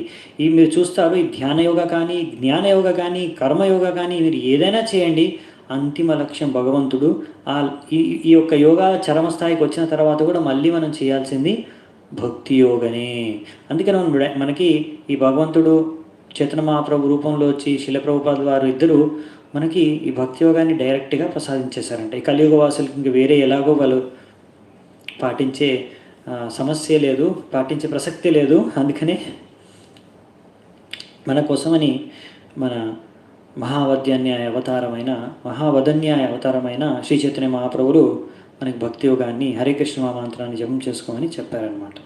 మీరు చూస్తారు, ఈ ధ్యానయోగ కానీ, జ్ఞానయోగ కానీ, కర్మయోగ కానీ, మీరు ఏదైనా చేయండి, అంతిమ లక్ష్యం భగవంతుడు. ఈ యొక్క యోగా చరమస్థాయికి వచ్చిన తర్వాత కూడా మళ్ళీ మనం చేయాల్సింది భక్తి యోగనే. అందుకని మనకి ఈ భగవంతుడు చైతన్య మహాప్రభు రూపంలో వచ్చి శిల ప్రభుపాద వారు ఇద్దరు మనకి ఈ భక్తి యోగాన్ని డైరెక్ట్గా ప్రసాదించేశారంట. ఈ కలియుగ వాసులకి ఇంక వేరే ఎలాగో వాళ్ళు పాటించే సమస్య లేదు, పాటించే ప్రసక్తి లేదు. అందుకనే మన కోసమని మన మహావదన్యాయ అవతారమైన శ్రీ చైతన్య మహాప్రభులు మనకి భక్తి యోగాన్ని, హరే కృష్ణ మహామంత్రాన్ని జపం చేసుకోమని చెప్పారనమాట.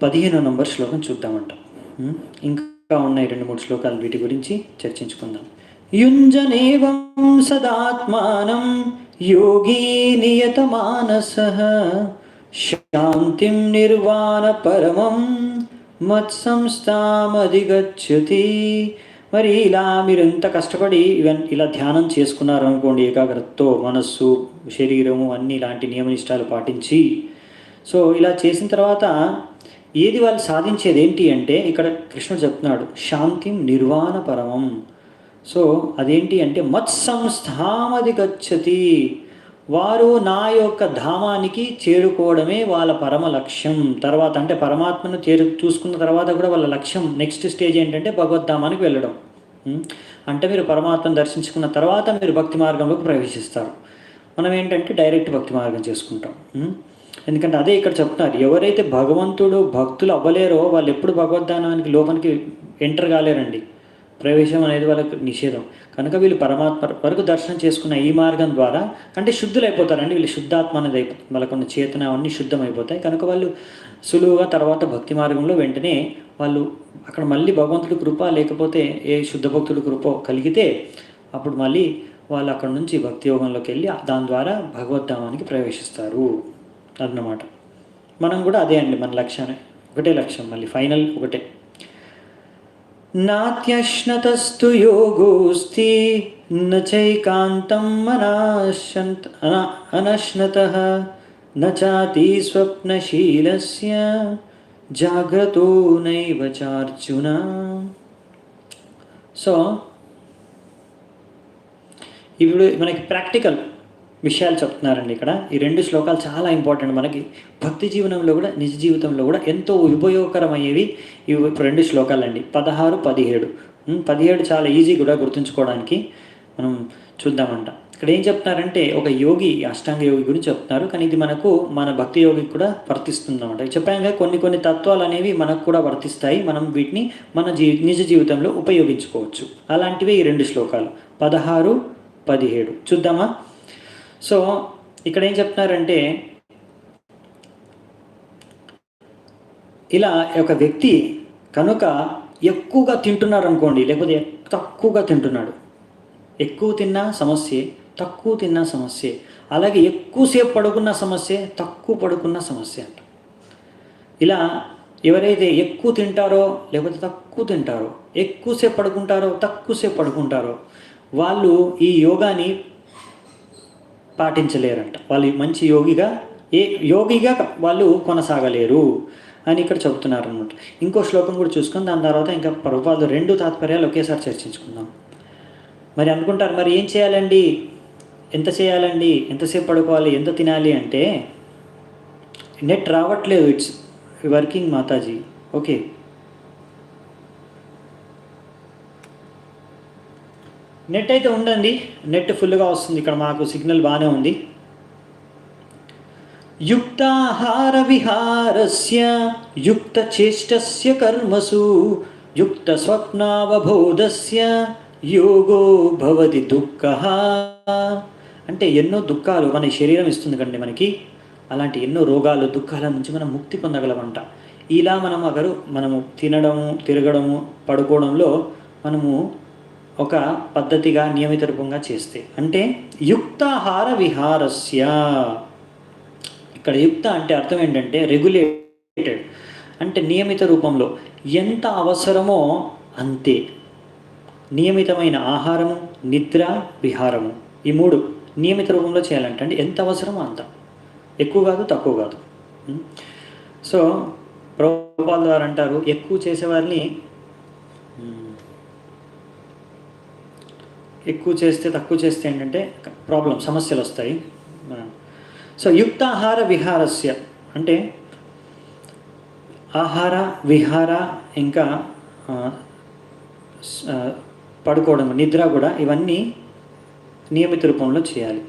15వ నంబర్ శ్లోకం చూద్దామంట. ఇంకా ఉన్నాయి 2-3 శ్లోకాలు, వీటి గురించి చర్చించుకుందాం. యుంజనేవం సదాత్మానం యోగీ నియతమానసః శాంతిం నిర్వాణ పరమం మత్సంస్థామధిగచ్చతి. మరి ఇలా మీరు ఎంత కష్టపడి ఇలా ధ్యానం చేసుకున్నారు అనుకోండి, ఏకాగ్రతతో మనస్సు, శరీరము అన్నీ ఇలాంటి నియమనిష్టాలు పాటించి, సో ఇలా చేసిన తర్వాత ఏది వాళ్ళు సాధించేది ఏంటి అంటే, ఇక్కడ కృష్ణుడు చెప్తున్నాడు శాంతిం నిర్వాణ పరమం. సో అదేంటి అంటే మత్సంస్థామధిగచ్చతి, వారు నా యొక్క ధామానికి చేరుకోవడమే వాళ్ళ పరమ లక్ష్యం. తర్వాత అంటే పరమాత్మను చూసుకున్న తర్వాత కూడా వాళ్ళ లక్ష్యం నెక్స్ట్ స్టేజ్ ఏంటంటే భగవద్ధామానికి వెళ్ళడం. అంటే మీరు పరమాత్మను దర్శించుకున్న తర్వాత మీరు భక్తి మార్గంలోకి ప్రవేశిస్తారు. మనం ఏంటంటే డైరెక్ట్ భక్తి మార్గం చేసుకుంటాం. ఎందుకంటే అదే ఇక్కడ చెప్తున్నారు, ఎవరైతే భక్తులు అవ్వలేరో వాళ్ళు ఎప్పుడు భగవద్ధామానికి లోపలికి ఎంటర్ కాలేరండి. ప్రవేశం అనేది వాళ్ళకు నిషేధం. కనుక వీళ్ళు పరమాత్మ వరకు దర్శనం చేసుకున్న ఈ మార్గం ద్వారా అంటే శుద్ధులైపోతారండి. వీళ్ళు శుద్ధాత్మ అనేది అయిపోతుంది, వాళ్ళకున్న చేతన అవన్నీ శుద్ధమైపోతాయి. కనుక వాళ్ళు సులువుగా తర్వాత భక్తి మార్గంలో వెంటనే వాళ్ళు అక్కడ మళ్ళీ భగవంతుడి కృప లేకపోతే ఏ శుద్ధ భక్తుడి కృప కలిగితే అప్పుడు మళ్ళీ వాళ్ళు అక్కడ నుంచి భక్తి యోగంలోకి వెళ్ళి దాని ద్వారా భగవద్ధామానికి ప్రవేశిస్తారు అన్నమాట. మనం కూడా అదే అండి, మన లక్ష్యాన్ని ఒకటే లక్ష్యం, మళ్ళీ ఫైనల్ ఒకటే. నాత్యశ్నతస్తు యోగోస్తి నైకాంతం అనశ్నతః నాతి స్వప్నశీలస్య జాగ్రతో నైవ చార్జున. సో ఇప్పుడు మనకి ప్రాక్టికల్ విషయాలు చెప్తున్నారండి ఇక్కడ. ఈ 2 శ్లోకాలు చాలా ఇంపార్టెంట్ మనకి భక్తి జీవనంలో కూడా నిజ జీవితంలో కూడా ఎంతో ఉపయోగకరమయ్యేవి ఇవి 2 శ్లోకాలండి, 16, 17. 17 చాలా ఈజీ కూడా గుర్తుంచుకోవడానికి. మనం చూద్దామంట. ఇక్కడ ఏం చెప్తున్నారంటే ఒక యోగి, అష్టాంగ యోగి గురించి చెప్తున్నారు, కానీ ఇది మనకు మన భక్తి యోగికి కూడా వర్తిస్తుందన్నమాట. చెప్పాక కొన్ని తత్వాలు అనేవి మనకు కూడా వర్తిస్తాయి, మనం వీటిని మన నిజ జీవితంలో ఉపయోగించుకోవచ్చు. అలాంటివే ఈ 2 శ్లోకాలు 16, 17 చూద్దామా. సో ఇక్కడ ఏం చెప్తున్నారంటే ఇలా ఒక వ్యక్తి కనుక ఎక్కువగా తింటున్నారు అనుకోండి, లేకపోతే తక్కువగా తింటున్నాడు, ఎక్కువ తిన్నా సమస్యే, తక్కువ తిన్నా సమస్యే. అలాగే ఎక్కువసేపు పడుకున్న సమస్య, తక్కువ పడుకున్న సమస్య అంట. ఇలా ఎవరైతే ఎక్కువ తింటారో లేకపోతే తక్కువ తింటారో, ఎక్కువసేపు పడుకుంటారో తక్కువసేపు పడుకుంటారో వాళ్ళు ఈ యోగాని పాటించలేరంట. వాళ్ళు మంచి యోగిగా వాళ్ళు కొనసాగలేరు అని ఇక్కడ చెబుతున్నారు అనమాట. ఇంకో శ్లోకం కూడా చూసుకొని దాని తర్వాత ఇంకా ప్రభుపాదులు 2 తాత్పర్యాలు ఒకేసారి చర్చించుకుందాం. మరి అనుకుంటారు, మరి ఏం చేయాలండి, ఎంత చేయాలండి, ఎంతసేపు పడుకోవాలి, ఎంత తినాలి అంటే నెట్ రావట్లేదు, it's working Mataji. Okay, net అయితే ఉండండి, నెట్ ఫుల్గా వస్తుంది, ఇక్కడ మాకు సిగ్నల్ బాగానే ఉంది. యుక్తాహార విహారస్య యుక్త చేష్టస్య కర్మసు యుక్త స్వప్నావబోధస్య యోగో భవతి దుఃఖః. అంటే ఎన్నో దుఃఖాలు మన శరీరం ఇస్తుంది కండి మనకి, అలాంటి ఎన్నో రోగాలు దుఃఖాల నుంచి మనం ముక్తి పొందగలమంట. ఇలా మనము తినడము, తిరగడము, పడుకోవడంలో మనము ఒక పద్ధతిగా నియమిత రూపంగా చేస్తే, అంటే యుక్తాహార విహారస్య. ఇక్కడ యుక్త అంటే అర్థం ఏంటంటే రెగ్యులేటెడ్, అంటే నియమిత రూపంలో ఎంత అవసరమో అంతే. నియమితమైన ఆహారము, నిద్ర, విహారము, ఈ 3 నియమిత రూపంలో చేయాలంటే అంటే ఎంత అవసరమో అంత, ఎక్కువ కాదు తక్కువ కాదు. సో ప్రభుపాదుల వారు అంటారు, ఎక్కువ చేసేవారిని ఎక్కువ చేస్తే తక్కువ చేస్తే ఏంటంటే సమస్యలు వస్తాయి. సో యుక్తాహార విహారస్య అంటే ఆహార, విహార, ఇంకా పడుకోవడం, నిద్ర కూడా ఇవన్నీ నియమిత రూపంలో చేయాలి.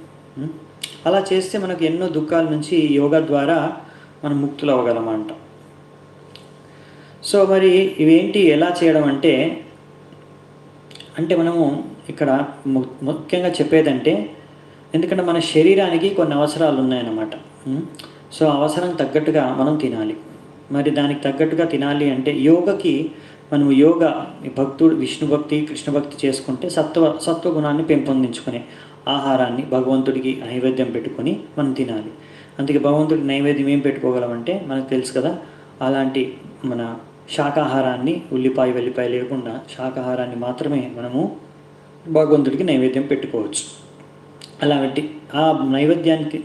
అలా చేస్తే మనకు ఎన్నో దుఃఖాల నుంచి యోగా ద్వారా మనం ముక్తులు అవ్వగలమంట. సో మరి ఇవేంటి, ఎలా చేయడం అంటే మనము ఇక్కడ ముఖ్యంగా చెప్పేదంటే, ఎందుకంటే మన శరీరానికి కొన్ని అవసరాలు ఉన్నాయన్నమాట. సో అవసరం తగ్గట్టుగా మనం తినాలి. మరి దానికి తగ్గట్టుగా తినాలి అంటే యోగకి మనము భక్తుడు విష్ణు భక్తి, కృష్ణ భక్తి చేసుకుంటే సత్వగుణాన్ని పెంపొందించుకునే ఆహారాన్ని భగవంతుడికి నైవేద్యం పెట్టుకొని మనం తినాలి. అందుకే భగవంతుడికి నైవేద్యం ఏం పెట్టుకోగలమంటే మనకు తెలుసు కదా, అలాంటి మన శాకాహారాన్ని, ఉల్లిపాయ వెల్లిపాయ లేకుండా శాకాహారాన్ని మాత్రమే మనము భగవంతుడికి నైవేద్యం పెట్టుకోవచ్చు. అలా పెట్టి ఆ నైవేద్యానికి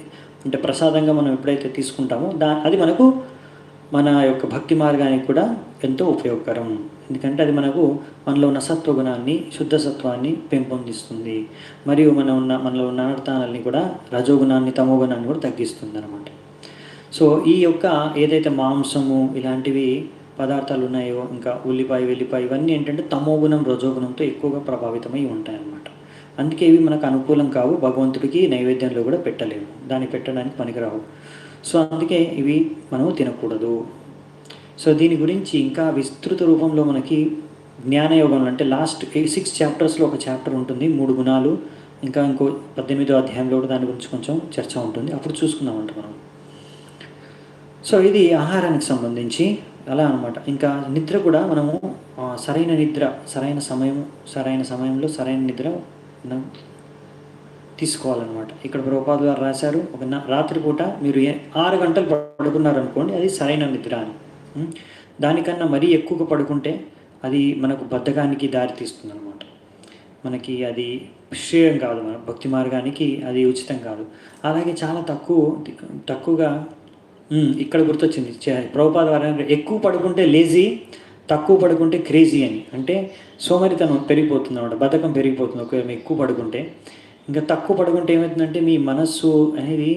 అంటే ప్రసాదంగా మనం ఎప్పుడైతే తీసుకుంటామో అది మనకు మన యొక్క భక్తి మార్గానికి కూడా ఎంతో ఉపయోగకరం. ఎందుకంటే అది మనలో ఉన్న సత్వగుణాన్ని, శుద్ధ సత్వాన్ని పెంపొందిస్తుంది. మరియు మనలో ఉన్న అనర్థాలని కూడా, రజోగుణాన్ని, తమోగుణాన్ని కూడా తగ్గిస్తుంది అనమాట. సో ఈ యొక్క ఏదైతే మాంసము ఇలాంటివి పదార్థాలు ఉన్నాయో, ఇంకా ఉల్లిపాయ వెల్లిపాయ, ఇవన్నీ ఏంటంటే తమోగుణం, రజోగుణంతో ఎక్కువగా ప్రభావితమై ఉంటాయన్నమాట. అందుకే ఇవి మనకు అనుకూలం కావు, భగవంతుడికి నైవేద్యంలో కూడా పెట్టలేము, దాన్ని పెట్టడానికి పనికిరావు. సో అందుకే ఇవి మనము తినకూడదు. సో దీని గురించి ఇంకా విస్తృత రూపంలో మనకి జ్ఞానయోగంలో అంటే లాస్ట్ 6 చాప్టర్స్లో ఒక చాప్టర్ ఉంటుంది, 3 గుణాలు. ఇంకో 18వ అధ్యాయంలో కూడా దాని గురించి కొంచెం చర్చ ఉంటుంది, అప్పుడు చూసుకుందామంట మనం. సో ఇది ఆహారానికి సంబంధించి అలా అనమాట. ఇంకా నిద్ర కూడా మనము సరైన నిద్ర, సరైన సమయంలో సరైన నిద్ర మనం తీసుకోవాలన్నమాట. ఇక్కడ ప్రభుపాదులు గారు రాశారు, ఒక రాత్రిపూట మీరు 6 గంటలు పడుకున్నారనుకోండి, అది సరైన నిద్ర అని. దానికన్నా మరీ ఎక్కువగా పడుకుంటే అది మనకు బద్ధకానికి దారితీస్తుందన్నమాట. మనకి అది శ్రేయం కాదు, మన భక్తి మార్గానికి అది ఉచితం కాదు. అలాగే చాలా తక్కువగా ఇక్కడ గుర్తొచ్చింది, ప్రభుపాద వారు ఎక్కువ పడుకుంటే లేజీ, తక్కువ పడుకుంటే క్రేజీ అని. అంటే సోమరితనం పెరిగిపోతుంది అన్నమాట, బద్ధకం పెరిగిపోతుంది ఒకవేళ ఎక్కువ పడుకుంటే. ఇంకా తక్కువ పడుకుంటే ఏమవుతుందంటే మీ మనస్సు అనేది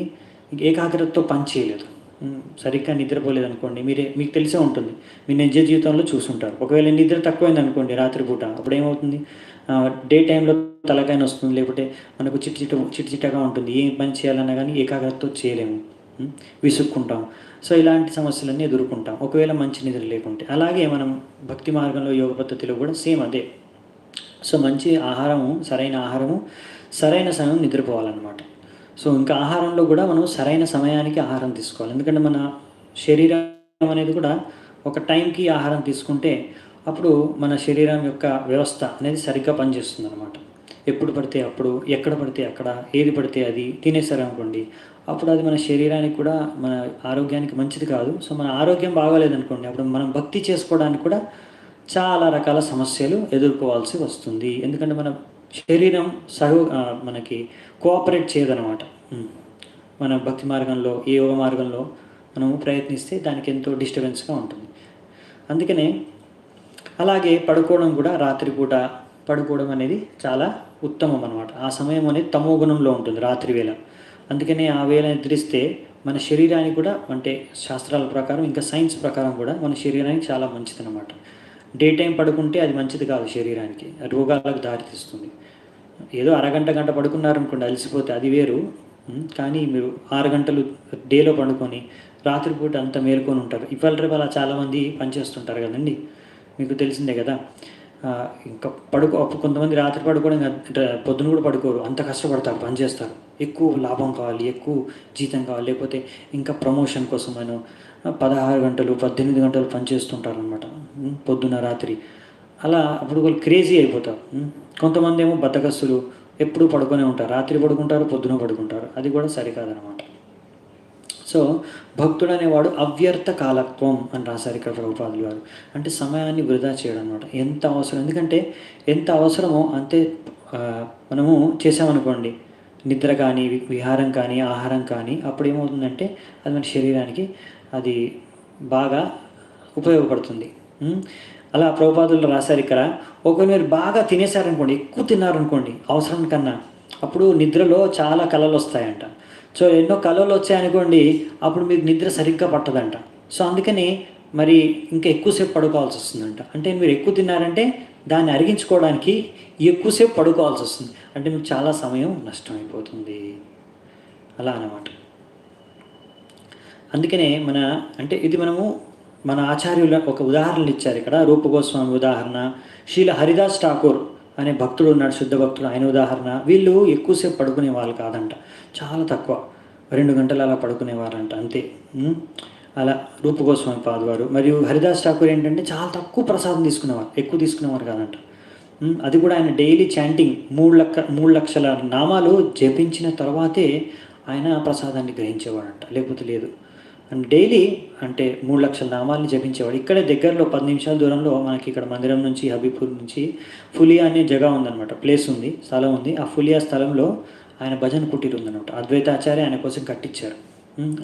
ఏకాగ్రతతో పనిచేయలేదు, సరిగ్గా నిద్రపోలేదు అనుకోండి. మీకు తెలిసే ఉంటుంది, మీ నిజ జీవితంలో చూసుంటారు. ఒకవేళ నిద్ర తక్కువైంది అనుకోండి రాత్రిపూట, అప్పుడు ఏమవుతుంది, డే టైంలో తలకాయన వస్తుంది, లేకపోతే మనకు చిట్టగా ఉంటుంది. ఏం పని చేయాలన్నా కానీ ఏకాగ్రతతో చేయలేము, విసుక్కుంటాం. సో ఇలాంటి సమస్యలన్నీ ఎదుర్కొంటాం ఒకవేళ మంచి నిద్ర లేకుంటే. అలాగే మనం భక్తి మార్గంలో యోగ పద్ధతిలో కూడా సేమ్ అదే. సో మంచి ఆహారము, సరైన సమయం నిద్రపోవాలన్నమాట. సో ఇంకా ఆహారంలో కూడా మనం సరైన సమయానికి ఆహారం తీసుకోవాలి. ఎందుకంటే మన శరీరం అనేది కూడా ఒక టైంకి ఆహారం తీసుకుంటే అప్పుడు మన శరీరం యొక్క వ్యవస్థ అనేది సరిగ్గా పనిచేస్తుంది అనమాట. ఎప్పుడు పడితే అప్పుడు, ఎక్కడ పడితే అక్కడ, ఏది పడితే అది తినేసారనుకోండి, అప్పుడు అది మన శరీరానికి కూడా, మన ఆరోగ్యానికి మంచిది కాదు. సో మన ఆరోగ్యం బాగోలేదనుకోండి, అప్పుడు మనం భక్తి చేసుకోవడానికి కూడా చాలా రకాల సమస్యలు ఎదుర్కోవాల్సి వస్తుంది. ఎందుకంటే మన శరీరం మనకి కోఆపరేట్ చేయదనమాట. మన భక్తి మార్గంలో, ఈ యోగ మార్గంలో మనము ప్రయత్నిస్తే దానికి ఎంతో డిస్టర్బెన్స్గా ఉంటుంది. అందుకనే అలాగే పడుకోవడం కూడా, రాత్రిపూట పడుకోవడం అనేది చాలా ఉత్తమం అనమాట. ఆ సమయం అనేది తమో గుణంలో ఉంటుంది రాత్రి వేళ. అందుకనే ఆ వేళ నిద్రిస్తే మన శరీరానికి కూడా, అంటే శాస్త్రాల ప్రకారం ఇంకా సైన్స్ ప్రకారం కూడా మన శరీరానికి చాలా మంచిది అనమాట. డే టైం పడుకుంటే అది మంచిది కాదు, శరీరానికి రోగాలకు దారితీస్తుంది. ఏదో గంట పడుకున్నారనుకోండి అలసిపోతే అది వేరు. కానీ మీరు 6 గంటలు డేలో పడుకొని రాత్రిపూట అంతా మేలుకొని ఉంటారు. ఇవాళ రేపు అలా చాలామంది పనిచేస్తుంటారు కదండి, మీకు తెలిసిందే కదా. ఇంకా కొంతమంది రాత్రి పడుకోవడం, పొద్దున కూడా పడుకోరు, అంత కష్టపడతారు, పనిచేస్తారు. ఎక్కువ లాభం కావాలి, ఎక్కువ జీతం కావాలి, లేకపోతే ఇంకా ప్రమోషన్ కోసం మనం 16 గంటలు 18 గంటలు పనిచేస్తుంటారు అనమాట, పొద్దున రాత్రి. అలా అప్పుడు వాళ్ళు క్రేజీ అయిపోతారు. కొంతమంది ఏమో బద్ధకస్తులు, ఎప్పుడూ పడుకొనే ఉంటారు, రాత్రి పడుకుంటారు, పొద్దున పడుకుంటారు. అది కూడా సరికాదనమాట. సో భక్తుడు అనేవాడు అవ్యర్థ కాలత్వం అని రాశారు ఇక్కడ ప్రభుపాదులు గారు. అంటే సమయాన్ని వృధా చేయడం అనమాట. ఎంత అవసరం, ఎందుకంటే ఎంత అవసరమో అంతే మనము చేసామనుకోండి, నిద్ర కానీ, విహారం కానీ, ఆహారం కానీ, అప్పుడు ఏమవుతుందంటే అది మన శరీరానికి అది బాగా ఉపయోగపడుతుంది. అలా ప్రభుపాదులు రాశారు ఇక్కడ. ఒకవేళ మీరు బాగా తినేశారనుకోండి, ఎక్కువ తిన్నారనుకోండి అవసరం కన్నా, అప్పుడు నిద్రలో చాలా కళలు వస్తాయంట. సో ఎన్నో కళలు వచ్చాయనుకోండి, అప్పుడు మీకు నిద్ర సరిగ్గా పట్టదంట. సో అందుకని మరి ఇంకా ఎక్కువసేపు పడుకోవాల్సి వస్తుందంట. అంటే మీరు ఎక్కువ తిన్నారంటే దాన్ని అరిగించుకోవడానికి ఎక్కువసేపు పడుకోవాల్సి వస్తుంది. అంటే మీకు చాలా సమయం నష్టమైపోతుంది, అలా అన్నమాట. అందుకనే అంటే ఇది మన ఆచార్యుల ఒక ఉదాహరణలు ఇచ్చారు ఇక్కడ. రూపగోస్వామి ఉదాహరణ, శ్రీల హరిదాస్ ఠాకూర్ అనే భక్తుడు ఉన్నాడు, శుద్ధ భక్తుడు, ఆయన ఉదాహరణ. వీళ్ళు ఎక్కువసేపు పడుకునే వాళ్ళు కాదంట, చాలా తక్కువ, 2 గంటలు అలా పడుకునేవారంట అంతే. అలా రూపగోస్వామి పాదువారు మరియు హరిదాస్ ఠాకూర్ ఏంటంటే చాలా తక్కువ ప్రసాదం తీసుకునేవారు, ఎక్కువ తీసుకునేవారు కాదంట. అది కూడా ఆయన డైలీ చాంటింగ్ 3 లక్షల నామాలు జపించిన తర్వాతే ఆయన ప్రసాదాన్ని గ్రహించేవాడంట, లేకపోతే లేదు. అండ్ డైలీ అంటే 3 లక్షల నామాలని జపించేవాడు. ఇక్కడే దగ్గరలో 10 నిమిషాల దూరంలో మనకి ఇక్కడ మందిరం నుంచి, హబీపూర్ నుంచి ఫులియా అనే జగ ఉందన్నమాట, ప్లేస్ ఉంది, స్థలం ఉంది. ఆ ఫులియా స్థలంలో ఆయన భజన కుటీరు ఉందన్నమాట. అద్వైతాచార్య ఆయన కోసం కట్టించారు.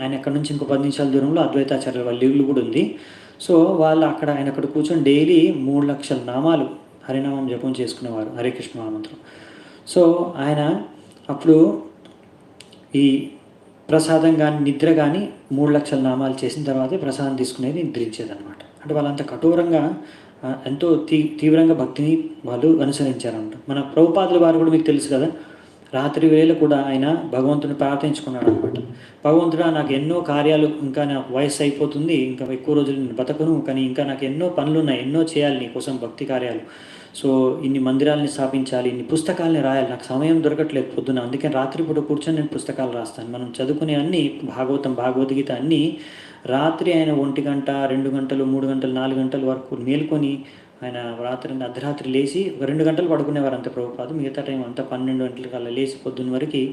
ఆయన అక్కడ నుంచి ఇంకో 10 నిమిషాల దూరంలో అద్వైతాచార్య వాళ్ళ ఇల్లు కూడా ఉంది. సో ఆయన అక్కడ కూర్చొని డైలీ 3 లక్షల నామాలు హరినామం జపం చేసుకునేవారు, హరే కృష్ణ మహామంత్రం. సో ఆయన అప్పుడు ఈ ప్రసాదం కానీ, నిద్ర కానీ 3 లక్షల నామాలు చేసిన తర్వాతే ప్రసాదం తీసుకునేది, నిద్రించేదనమాట. అంటే వాళ్ళంత కఠోరంగా, ఎంతో తీవ్రంగా భక్తిని వాళ్ళు అనుసరించారంట. మన ప్రభుపాదుల వారు కూడా మీకు తెలుసు కదా, రాత్రి వేళ కూడా ఆయన భగవంతుని ప్రార్థించుకున్నాడు అనమాట. భగవంతుడా, నాకు ఎన్నో కార్యాలు, ఇంకా నాకు వయసు అయిపోతుంది, ఇంకా ఎక్కువ రోజులు నేను బతకను, కానీ ఇంకా నాకు ఎన్నో పనులు ఉన్నాయి, ఎన్నో చేయాలి నీ కోసం భక్తి కార్యాలు. సో ఇన్ని మందిరాలని స్థాపించాలి, ఇన్ని పుస్తకాలని రాయాలి, నాకు సమయం దొరకట్లేదు పొద్దున, అందుకని రాత్రిపూట కూర్చొని నేను పుస్తకాలు రాస్తాను. మనం చదువుకునే అన్ని భాగవతం, భగవద్గీత అన్నీ రాత్రి ఆయన 1 గంట, 2 గంటలు, 3 గంటలు, 4 గంటల వరకు మేల్కొని ఆయన రాత్రి అర్ధరాత్రి లేచి 2 గంటలు పడుకునేవారు అంత ప్రభుపాదు. మిగతా టైం అంతా 12 గంటలకు అలా లేచి పొద్దున్న వరకు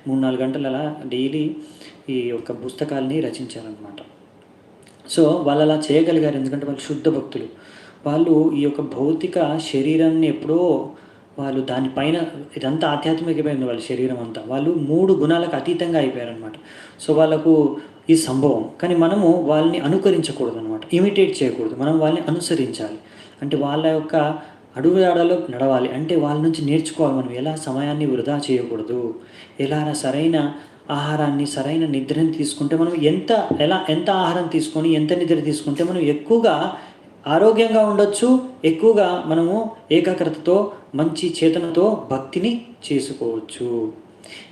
3-4 గంటలు అలా డైలీ ఈ యొక్క పుస్తకాలని రచించారనమాట. సో వాళ్ళు అలా చేయగలిగారు ఎందుకంటే వాళ్ళు శుద్ధ భక్తులు. వాళ్ళు ఈ యొక్క భౌతిక శరీరాన్ని ఎప్పుడో వాళ్ళు దానిపైన ఇదంతా ఆధ్యాత్మికమైంది వాళ్ళ శరీరం అంతా. వాళ్ళు 3 గుణాలకు అతీతంగా అయిపోయారనమాట. సో వాళ్ళకు ఈ సంభవం. కానీ మనము వాళ్ళని అనుకరించకూడదు అనమాట, ఇమిటేట్ చేయకూడదు, మనం వాళ్ళని అనుసరించాలి. అంటే వాళ్ళ యొక్క అడుగుజాడలో నడవాలి. అంటే వాళ్ళ నుంచి నేర్చుకోవాలి మనం ఎలా సమయాన్ని వృధా చేయకూడదు, ఎలా సరైన ఆహారాన్ని, సరైన నిద్రని తీసుకుంటే మనం ఎంత ఆహారం తీసుకొని ఎంత నిద్ర తీసుకుంటే మనం ఎక్కువగా ఆరోగ్యంగా ఉండొచ్చు, ఎక్కువగా మనము ఏకాగ్రతతో మంచి చేతనతో భక్తిని చేసుకోవచ్చు.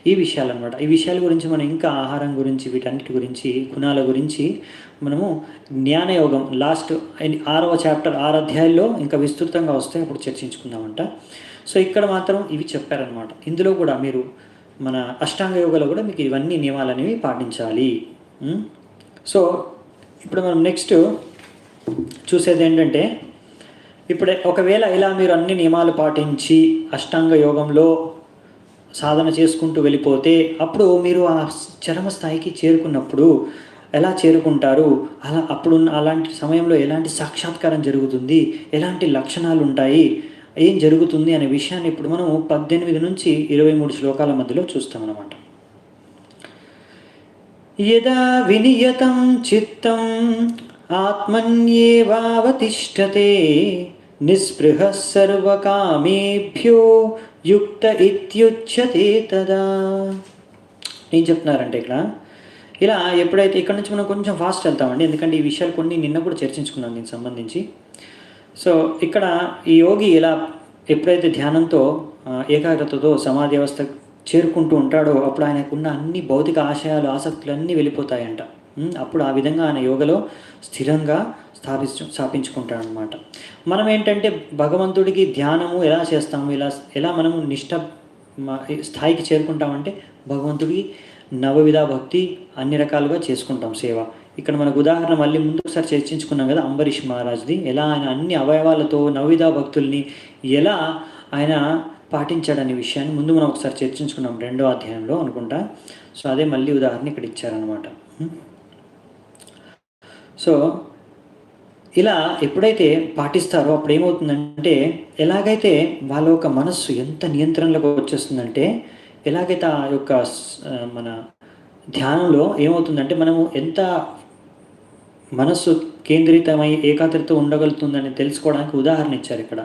ఈ విషయాలు అనమాట. ఈ విషయాల గురించి మనం ఇంకా ఆహారం గురించి, వీటన్నిటి గురించి, గుణాల గురించి మనము జ్ఞానయోగం లాస్ట్ 6వ చాప్టర్ 6 అధ్యాయాల్లో ఇంకా విస్తృతంగా వస్తే అప్పుడు చర్చించుకుందామంట. సో ఇక్కడ మాత్రం ఇవి చెప్పారనమాట. ఇందులో కూడా మీరు మన అష్టాంగ యోగలో కూడా మీకు ఇవన్నీ నియమాలు అనేవి పాటించాలి. సో ఇప్పుడు మనం నెక్స్ట్ చూసేది ఏంటంటే, ఇప్పుడే ఒకవేళ ఇలా మీరు అన్ని నియమాలు పాటించి అష్టాంగ యోగంలో సాధన చేసుకుంటూ వెళ్ళిపోతే అప్పుడు మీరు ఆ చరమ స్థాయికి చేరుకున్నప్పుడు ఎలా చేరుకుంటారు, అప్పుడు అలాంటి సమయంలో ఎలాంటి సాక్షాత్కారం జరుగుతుంది, ఎలాంటి లక్షణాలు ఉంటాయి, ఏం జరుగుతుంది అనే విషయాన్ని ఇప్పుడు మనం 18 నుంచి 23 శ్లోకాల మధ్యలో చూస్తామన్నమాట. యదా వినియతం చిత్తం ఆత్మన్యేవావతిష్ఠతే నిస్పృహ సర్వకామేభ్యో యుక్త ఇత్యుచ్యతే తదా. ఏం చెప్తున్నారంటే ఇక్కడ ఇలా ఎప్పుడైతే ఇక్కడ నుంచి మనం కొంచెం ఫాస్ట్ వెళ్తామండి, ఎందుకంటే ఈ విషయాలు కొన్ని నిన్న కూడా చర్చించుకున్నాం దీనికి సంబంధించి. సో ఇక్కడ ఈ యోగి ఇలా ఎప్పుడైతే ధ్యానంతో ఏకాగ్రతతో సమాధి వ్యవస్థ చేరుకుంటూ ఉంటాడో అప్పుడు ఆయనకున్న అన్ని భౌతిక ఆశయాలు, ఆసక్తులు అన్నీ వెళ్ళిపోతాయంట. అప్పుడు ఆ విధంగా ఆయన యోగలో స్థిరంగా స్థాపించుకుంటాడనమాట. మనం ఏంటంటే భగవంతుడికి ధ్యానము ఎలా చేస్తాము, ఎలా మనము నిష్ఠ స్థాయికి చేరుకుంటామంటే భగవంతుడికి నవవిధ భక్తి అన్ని రకాలుగా చేసుకుంటాం సేవ. ఇక్కడ మనకు ఉదాహరణ మళ్ళీ ముందు ఒకసారి చర్చించుకున్నాం కదా అంబరీష్ మహారాజ్ది, ఎలా ఆయన అన్ని అవయవాలతో నవవిధ భక్తుల్ని ఎలా ఆయన పాటించాడనే విషయాన్ని ముందు మనం ఒకసారి చర్చించుకున్నాం 2వ అధ్యాయంలో అనుకుంటా. సో అదే మళ్ళీ ఉదాహరణ ఇక్కడ ఇచ్చారనమాట. సో ఇలా ఎప్పుడైతే పాటిస్తారో అప్పుడు ఏమవుతుందంటే, ఎలాగైతే వాళ్ళ యొక్క మనస్సు ఎంత నియంత్రణలోకి వచ్చేస్తుందంటే, ఎలాగైతే ఆ యొక్క మన ధ్యానంలో ఏమవుతుందంటే మనము ఎంత మనస్సు కేంద్రితమై ఏకాగ్రత ఉండగలుగుతుందని తెలుసుకోవడానికి ఉదాహరణ ఇచ్చారు ఇక్కడ.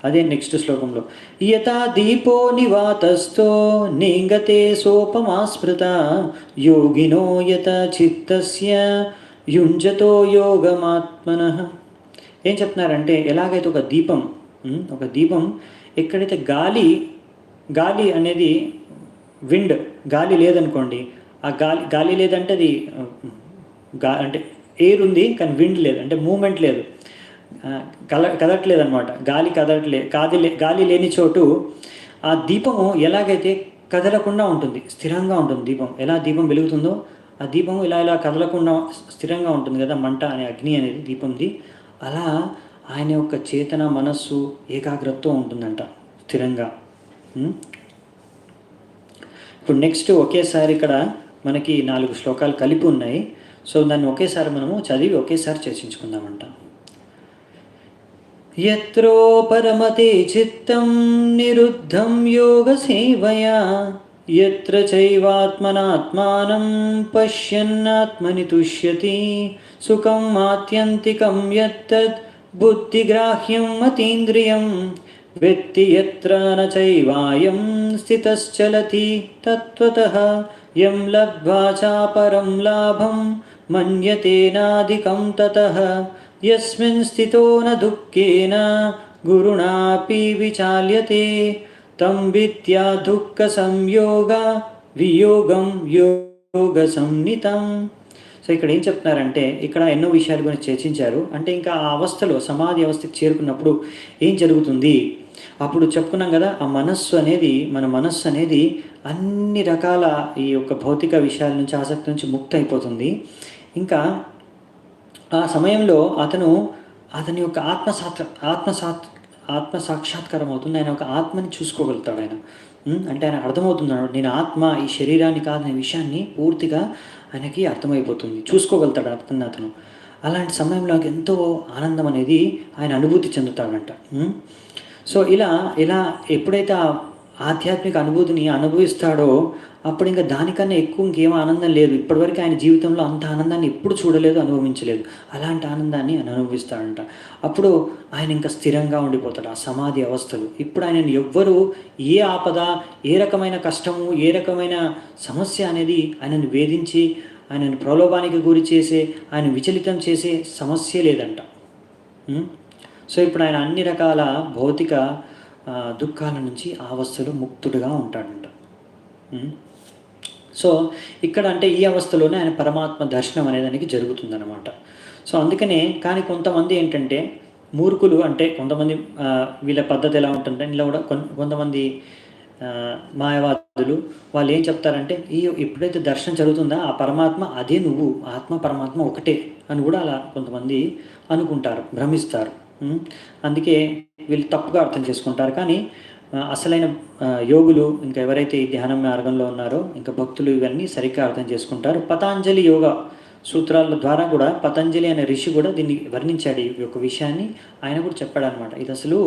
అదే నెక్స్ట్ శ్లోకంలో, యథా దీపో నివాతస్థో నింగతే సోపమాస్మృత యోగినో యత చిత్తస్య యుంజతో యోగమాత్మనః. ఏం చెప్తున్నారంటే, ఎలాగైతే ఒక దీపం ఎక్కడైతే గాలి అనేది విండ్, గాలి లేదనుకోండి, ఆ గాలి లేదంటే అది అంటే ఎయిర్ ఉంది కానీ విండ్ లేదు, అంటే మూమెంట్ లేదు, కదట్లేదు అనమాట. గాలి లేని చోటు ఆ దీపము ఎలాగైతే కదలకుండా ఉంటుంది, స్థిరంగా ఉంటుంది. దీపం వెలుగుతుందో ఆ దీపము ఇలా కదలకుండా స్థిరంగా ఉంటుంది కదా, మంట అనే అగ్ని అనేది దీపంది. అలా ఆయన యొక్క చేతన, మనస్సు ఏకాగ్రతతో ఉంటుందంట స్థిరంగా. ఇప్పుడు నెక్స్ట్ ఒకేసారి ఇక్కడ మనకి 4 శ్లోకాలు కలిపి ఉన్నాయి. సో దాన్ని ఒకేసారి మనము చదివి ఒకేసారి చర్చించుకుందామంట. యత్రో పరమతే చిత్తం నిరుద్ధం యోగ సేవయా యత్ర చైవాత్మనాత్మానం పశ్యన్నాత్మని తుష్యతి సుఖం ఆత్యంతికం యత్తద్ బుద్ధిగ్రాహ్యం అతీంద్రియం వెత్తి యత్ర న చైవాయం స్థితశ్చలతి తత్వతః యం లబ్ధ్వా చాపరం లాభం మన్యతేనాధికం తతః యస్మిన్ స్థితో న దుఃఖేన గురుణాపి విచాల్యతే తం విద్యా దుఃఖ సంయోగ వియోగం యోగ సంనితం. సో ఇక్కడ ఏం చెప్తున్నారంటే, ఇక్కడ ఎన్నో విషయాల గురించి చర్చించారు. అంటే ఇంకా ఆ అవస్థలో సమాధి అవస్థకి చేరుకున్నప్పుడు ఏం జరుగుతుంది, అప్పుడు చెప్పుకున్నాం కదా, ఆ మనస్సు అనేది, మన మనస్సు అనేది అన్ని రకాల ఈ యొక్క భౌతిక విషయాల నుంచి, ఆసక్తి నుంచి ముక్తి అయిపోతుంది. ఇంకా ఆ సమయంలో అతని యొక్క ఆత్మ సాక్షాత్కారం అవుతుంది. ఆయన ఒక ఆత్మని చూసుకోగలుగుతాడు ఆయన. అంటే ఆయన అర్థమవుతున్నాడు, నేను ఆత్మ, ఈ శరీరాన్ని కాదనే విషయాన్ని పూర్తిగా ఆయనకి అర్థమైపోతుంది, చూసుకోగలుగుతాడు అతను. అలాంటి సమయంలో ఎంతో ఆనందం అనేది ఆయన అనుభూతి చెందుతాడంట. సో ఇలా ఎప్పుడైతే ఆ ఆధ్యాత్మిక అనుభూతిని అనుభవిస్తాడో అప్పుడు ఇంకా దానికన్నా ఎక్కువ ఇంకేం ఆనందం లేదు. ఇప్పటివరకు ఆయన జీవితంలో అంత ఆనందాన్ని ఎప్పుడు చూడలేదు, అనుభవించలేదు. అలాంటి ఆనందాన్ని ఆయన అనుభవిస్తాడంట. అప్పుడు ఆయన ఇంకా స్థిరంగా ఉండిపోతాడు ఆ సమాధి అవస్థలు. ఇప్పుడు ఆయనను ఎవ్వరూ ఏ ఆపద, ఏ రకమైన కష్టము, ఏ రకమైన సమస్య అనేది ఆయనను వేధించి, ఆయనను ప్రలోభానికి గురి చేసే, ఆయన విచలితం చేసే సమస్య లేదంట. సో ఇప్పుడు ఆయన అన్ని రకాల భౌతిక దుఃఖాల నుంచి ఆ అవస్థలో ముక్తుడుగా ఉంటాడంట. సో ఇక్కడ అంటే ఈ అవస్థలోనే ఆయన పరమాత్మ దర్శనం అనేదానికి జరుగుతుందన్నమాట. సో అందుకనే, కానీ కొంతమంది ఏంటంటే మూర్ఖులు, అంటే కొంతమంది వీళ్ళ పద్ధతి ఎలా ఉంటుందంటే, ఇలా కూడా కొంతమంది మాయవాదులు వాళ్ళు ఏం చెప్తారంటే, ఎప్పుడైతే దర్శనం జరుగుతుందో ఆ పరమాత్మ అదే నువ్వు, ఆత్మ పరమాత్మ ఒకటే అని కూడా అలా కొంతమంది అనుకుంటారు, భ్రమిస్తారు. అందుకే వీళ్ళు తప్పుగా అర్థం చేసుకుంటారు. కానీ అసలైన యోగులు, ఇంకా ఎవరైతే ఈ ధ్యాన మార్గంలో ఉన్నారో ఇంకా భక్తులు, ఇవన్నీ సరిగ్గా అర్థం చేసుకుంటారు. పతాంజలి యోగ సూత్రాల ద్వారా కూడా పతంజలి అనే ఋషి కూడా దీన్ని వర్ణించాడు, ఈ యొక్క విషయాన్ని ఆయన కూడా చెప్పాడు అనమాట. ఇది అసలు